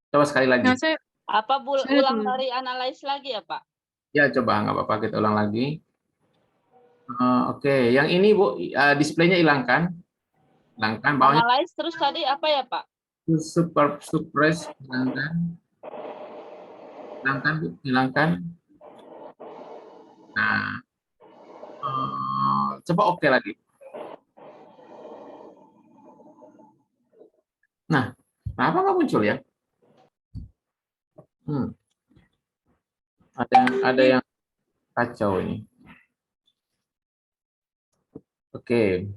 coba sekali lagi. Nah, saya Ulang dari analyze lagi ya, Pak? Ya, coba nggak apa-apa, kita ulang lagi. Oke, yang ini Bu, displaynya hilangkan. Hilangkan bawahnya. Analyze terus tadi apa ya, Pak? Suppress, hilangkan. Hilangkan, Bu, hilangkan. Nah, coba oke lagi. Nah, kenapa nggak muncul ya? Ada yang kacau ini. Oke.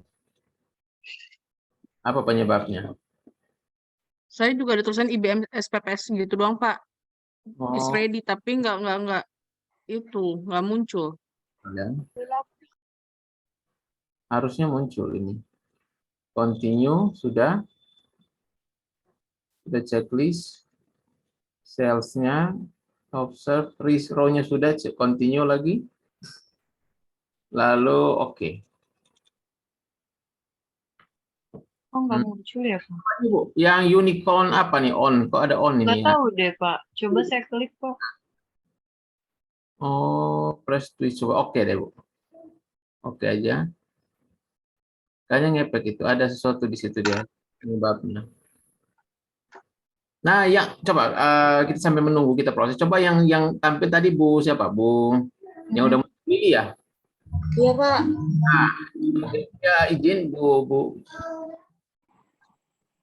Apa penyebabnya? juga ada tulisan IBM SPPS gitu doang, Pak. Is ready, tapi nggak muncul. Ya. Harusnya muncul ini. Continue sudah checklist, sales-nya, observe, risk row-nya sudah, continue lagi. Lalu oke. Oh, nggak muncul ya, Pak? Bu, yang unicorn apa nih? On. Kok ada on ini? Nggak tahu deh, Pak. Coba saya klik, Pak. Oh, press twist. Coba oke deh, Bu. Oke aja. Kayaknya ngepek itu. Ada sesuatu di situ dia. Penyebabnya. Nah, yang coba kita sampai menunggu kita proses. Coba yang tampil tadi Bu siapa? Bu yang udah Lili ya? Iya, Pak. Nah, ya izin Bu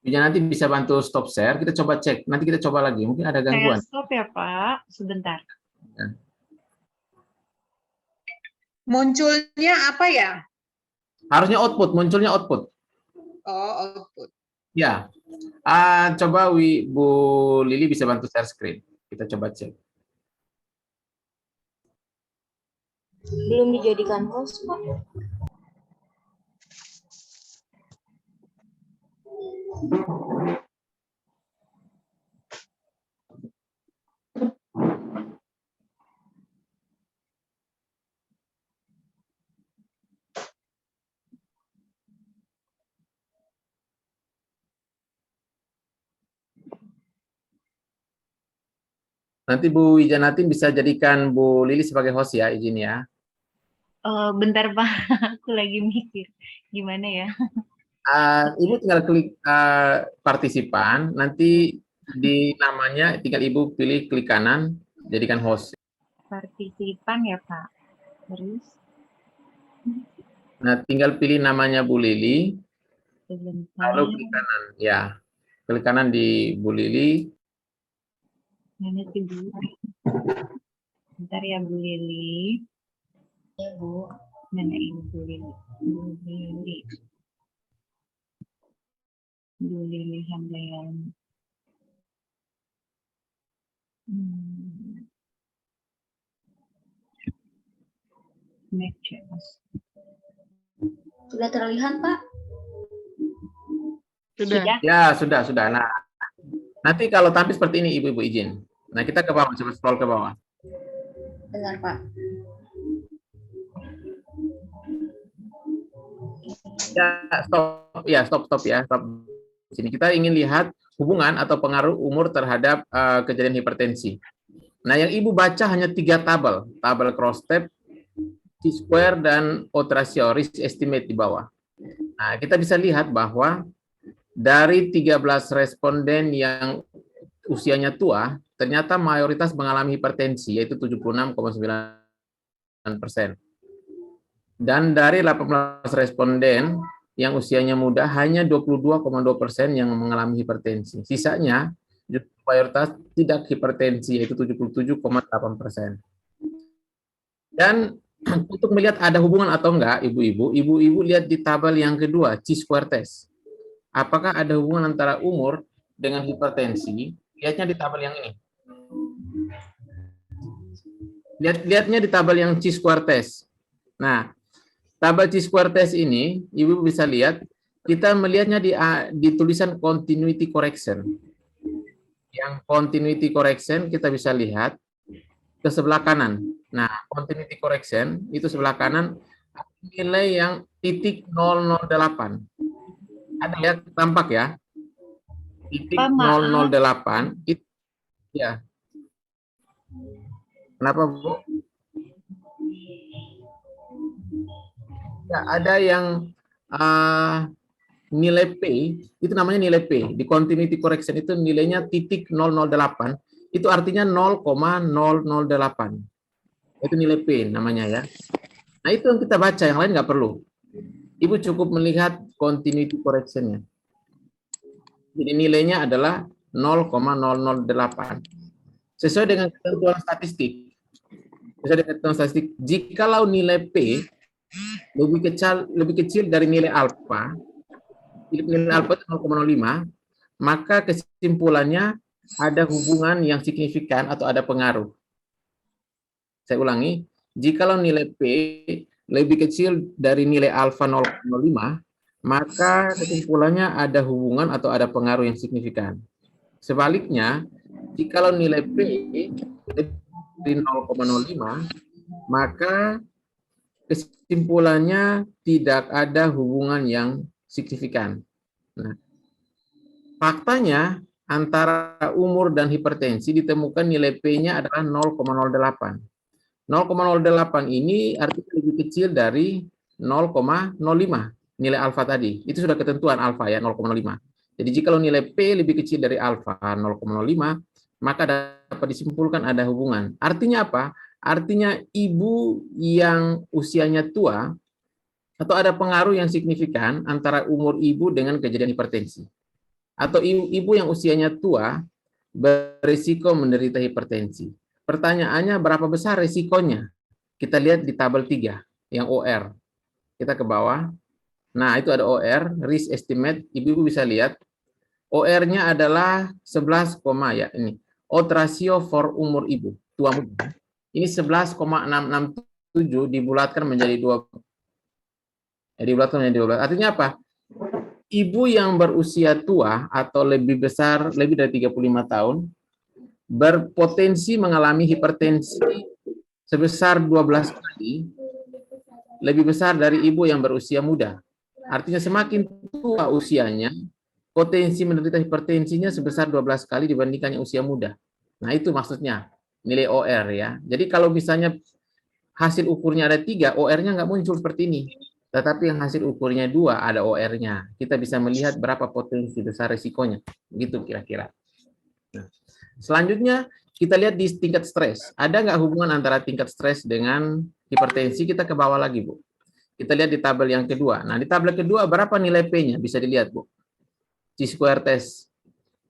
nanti bisa bantu stop share, kita coba cek. Nanti kita coba lagi, mungkin ada Saya gangguan. stop ya Pak, sebentar. Munculnya apa ya? Harusnya output, munculnya output. Oh, output. Ya, coba Bu Lili bisa bantu share screen. Kita coba cek. Belum dijadikan host, Pak. Nanti Bu Wijanatin bisa jadikan Bu Lili sebagai host ya, izin ya. Bentar Pak, aku lagi mikir gimana ya. Ibu tinggal klik partisipan, nanti di namanya tinggal Ibu pilih klik kanan, jadikan host. Partisipan ya Pak. Terus? Nah, tinggal pilih namanya Bu Lili, Sebentar. lalu klik kanan. Ya, klik kanan di Bu Lili. Mana sih Bu? Bentar ya Bu Lili. Ya, Bu. Mana ini Bu Lili? Bu Lili. Bu Lili Handayani. Matches. Sudah terlihat, Pak? Sudah. Ya, sudah. Nah, nanti kalau tampil seperti ini, Ibu izin. Nah, kita ke bawah, coba scroll ke bawah. Benar, Pak. Ya, stop ya. Stop. Sini kita ingin lihat hubungan atau pengaruh umur terhadap kejadian hipertensi. Nah, yang Ibu baca hanya 3 tabel cross-step, T-square, dan odds ratio risk estimate di bawah. Nah, kita bisa lihat bahwa dari 13 responden yang usianya tua, ternyata mayoritas mengalami hipertensi, yaitu 76,9%. Dan dari 18 responden yang usianya muda, hanya 22,2% yang mengalami hipertensi. Sisanya, mayoritas tidak hipertensi, yaitu 77,8%. Dan untuk melihat ada hubungan atau enggak, ibu-ibu lihat di tabel yang kedua, Chi-square test. Apakah ada hubungan antara umur dengan hipertensi? Lihatnya di tabel yang ini. Lihatnya di tabel yang Chi-square test. Nah, tabel Chi-square test ini, ibu bisa lihat, kita melihatnya di tulisan continuity correction. Yang continuity correction kita bisa lihat ke sebelah kanan. Nah, continuity correction itu sebelah kanan nilai yang titik 008. Ada ya, tampak ya? Titik 008 itu ya. Kenapa, Bu? Ya, ada yang nilai P, itu namanya nilai P. Di continuity correction itu nilainya titik 008. Itu artinya 0,008. Itu nilai P namanya ya. Nah, itu yang kita baca, yang lain nggak perlu. Ibu cukup melihat continuity correction-nya. Jadi nilainya adalah 0,008. Sesuai dengan ketentuan statistik. Jikalau nilai P lebih kecil dari nilai alfa, itu 0,05, maka kesimpulannya ada hubungan yang signifikan atau ada pengaruh. Saya ulangi, jikalau nilai P lebih kecil dari nilai alfa 0,05, maka kesimpulannya ada hubungan atau ada pengaruh yang signifikan. Sebaliknya, jikalau nilai P lebih dari 0,05, maka kesimpulannya tidak ada hubungan yang signifikan. Nah, faktanya antara umur dan hipertensi ditemukan nilai P-nya adalah 0,08. 0,08 ini artinya lebih kecil dari 0,05 nilai alfa tadi. Itu sudah ketentuan alfa ya, 0,05. Jadi jika nilai P lebih kecil dari alfa 0,05, maka dapat disimpulkan ada hubungan. Artinya apa? Artinya ibu yang usianya tua atau ada pengaruh yang signifikan antara umur ibu dengan kejadian hipertensi. Atau ibu yang usianya tua berisiko menderita hipertensi. Pertanyaannya berapa besar risikonya? Kita lihat di tabel 3 yang OR. Kita ke bawah. Nah, itu ada OR, risk estimate. Ibu bisa lihat OR-nya adalah 11, ya ini. Odds ratio for umur ibu, tua muda. Ini 11,667 dibulatkan menjadi 2. Dibulatkan menjadi 12. Artinya apa? Ibu yang berusia tua atau lebih besar, lebih dari 35 tahun, berpotensi mengalami hipertensi sebesar 12 kali lebih besar dari ibu yang berusia muda. Artinya semakin tua usianya, potensi menderita hipertensinya sebesar 12 kali dibandingkan yang usia muda. Nah, itu maksudnya nilai OR ya. Jadi kalau misalnya hasil ukurnya ada 3, OR-nya nggak muncul seperti ini. Tetapi yang hasil ukurnya 2 ada OR-nya. Kita bisa melihat berapa potensi besar risikonya. Begitu kira-kira. Nah, selanjutnya kita lihat di tingkat stres. Ada nggak hubungan antara tingkat stres dengan hipertensi? Kita ke bawah lagi, Bu. Kita lihat di tabel yang kedua. Nah, di tabel kedua berapa nilai P-nya? Bisa dilihat, Bu. Chi-square test.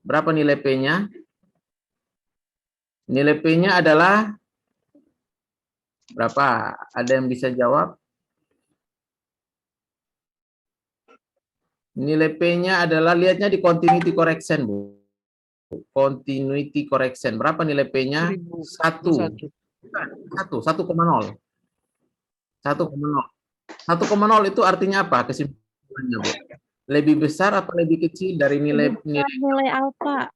Berapa nilai P-nya? Nilai P-nya adalah berapa? Ada yang bisa jawab? Nilai P-nya adalah, lihatnya di continuity correction, Bu. Continuity correction. Berapa nilai P-nya? 1. 1,0. 1,0 itu artinya apa? Kesimpulannya, Bu. Lebih besar atau lebih kecil dari nilai alfa.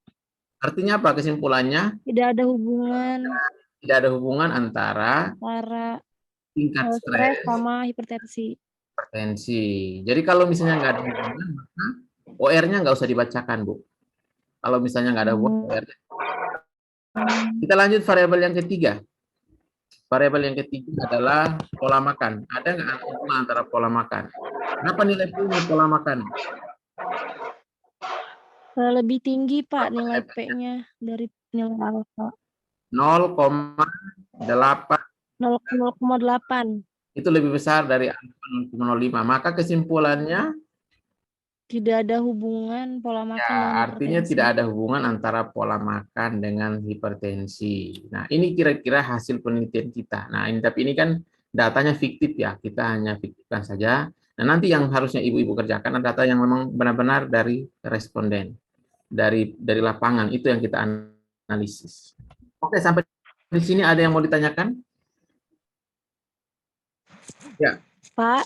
Artinya apa kesimpulannya? Tidak ada hubungan. Tidak ada hubungan antara tingkat stres sama hipertensi. Jadi kalau misalnya nggak ada hubungan, maka OR-nya nggak usah dibacakan, Bu. Kalau misalnya nggak ada hubungan, OR-nya. Kita lanjut variabel yang ketiga. Variabel yang ketiga adalah pola makan. Ada nggak hubungan antara pola makan? Berapa nilai pola makan? Lebih tinggi, Pak, nilai P-nya dari nilai alfa. 0,8. 0,8. Itu lebih besar dari alfa 0,05. Maka kesimpulannya tidak ada hubungan pola makan ya, artinya tidak ada hubungan antara pola makan dengan hipertensi. Nah, ini kira-kira hasil penelitian kita. Nah, tapi ini kan datanya fiktif ya, kita hanya fiktifkan saja. Nah, nanti yang harusnya ibu-ibu kerjakan adalah data yang memang benar-benar dari responden, dari lapangan, itu yang kita analisis. Oke, sampai di sini ada yang mau ditanyakan? Ya. Pak,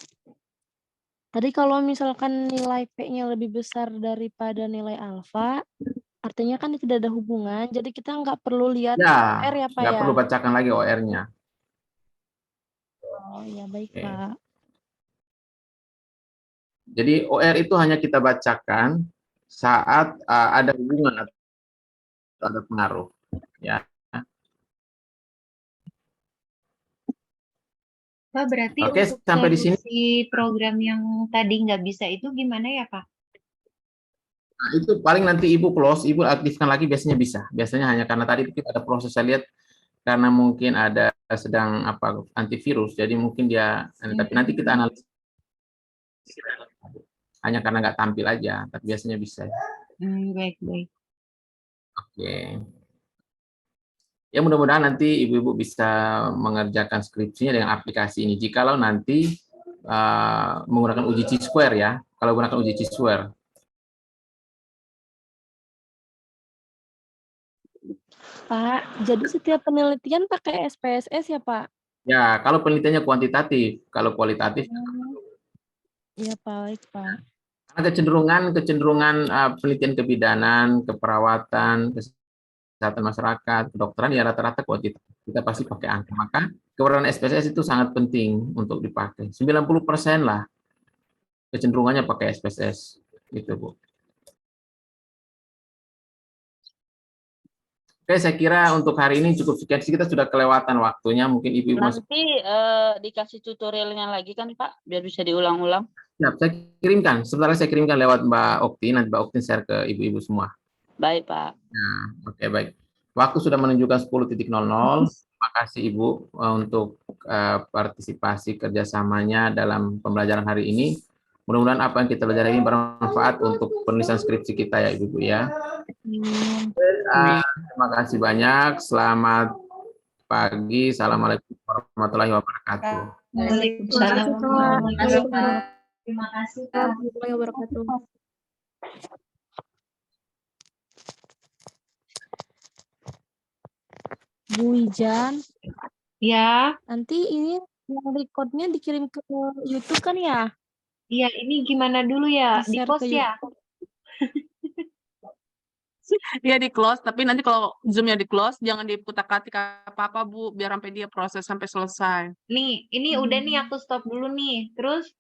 tadi kalau misalkan nilai P-nya lebih besar daripada nilai alfa, artinya kan tidak ada hubungan, jadi kita nggak perlu lihat OR ya, Pak, nggak perlu bacakan lagi OR-nya. Oh, ya baik, Pak. Jadi OR itu hanya kita bacakan saat ada hubungan atau ada pengaruh. Ya. Pak, berarti untuk sampai di sini program yang tadi nggak bisa itu gimana ya, Pak? Nah, itu paling nanti ibu close, ibu aktifkan lagi, biasanya bisa. Biasanya hanya karena tadi kita ada proses, saya lihat karena mungkin ada sedang antivirus, jadi mungkin dia, tapi nanti kita analisis. Hanya karena nggak tampil aja, tapi biasanya bisa. Baik. Oke. Ya, mudah-mudahan nanti ibu-ibu bisa mengerjakan skripsinya dengan aplikasi ini. Jikalau nanti menggunakan uji Chi-square ya, kalau menggunakan uji Chi-square. Pak, jadi setiap penelitian pakai SPSS ya, Pak? Ya, kalau penelitiannya kuantitatif, kalau kualitatif. Iya, baik, Pak. Karena kecenderungan penelitian kebidanan, keperawatan, kesehatan masyarakat, kedokteran ya rata-rata kuantitatif. Kita pasti pakai angka. Maka keberadaan SPSS itu sangat penting untuk dipakai. 90% lah kecenderungannya pakai SPSS. Gitu, Bu. Oke, saya kira untuk hari ini cukup sekian. Kita sudah kelewatan waktunya. Mungkin ibu-ibu nanti dikasih tutorialnya lagi kan, Pak, biar bisa diulang-ulang. Ya, saya kirimkan. Sebentar saya kirimkan lewat Mbak Okti. Nanti Mbak Okti share ke ibu-ibu semua. Baik, Pak. Nah, oke, baik. Waktu sudah menunjukkan 10.00. Terima kasih Ibu untuk partisipasi kerjasamanya dalam pembelajaran hari ini. Mudah-mudahan apa yang kita belajar ini bermanfaat untuk penulisan skripsi kita ya Ibu ya. Terima kasih banyak. Selamat pagi. Assalamualaikum warahmatullahi wabarakatuh. Waalaikumsalam warahmatullahi wabarakatuh. Terima kasih Pak. Warahmatullahi wabarakatuh. Bu Wijan, Ya, nanti ini yang recordnya dikirim ke YouTube kan ya? iya ini gimana dulu ya? Di Di-share post ke ya? Iya di close, tapi nanti kalau Zoom-nya di close, jangan diputar-atik apa-apa Bu, biar sampai dia proses sampai selesai. Nih, ini udah nih aku stop dulu nih. Terus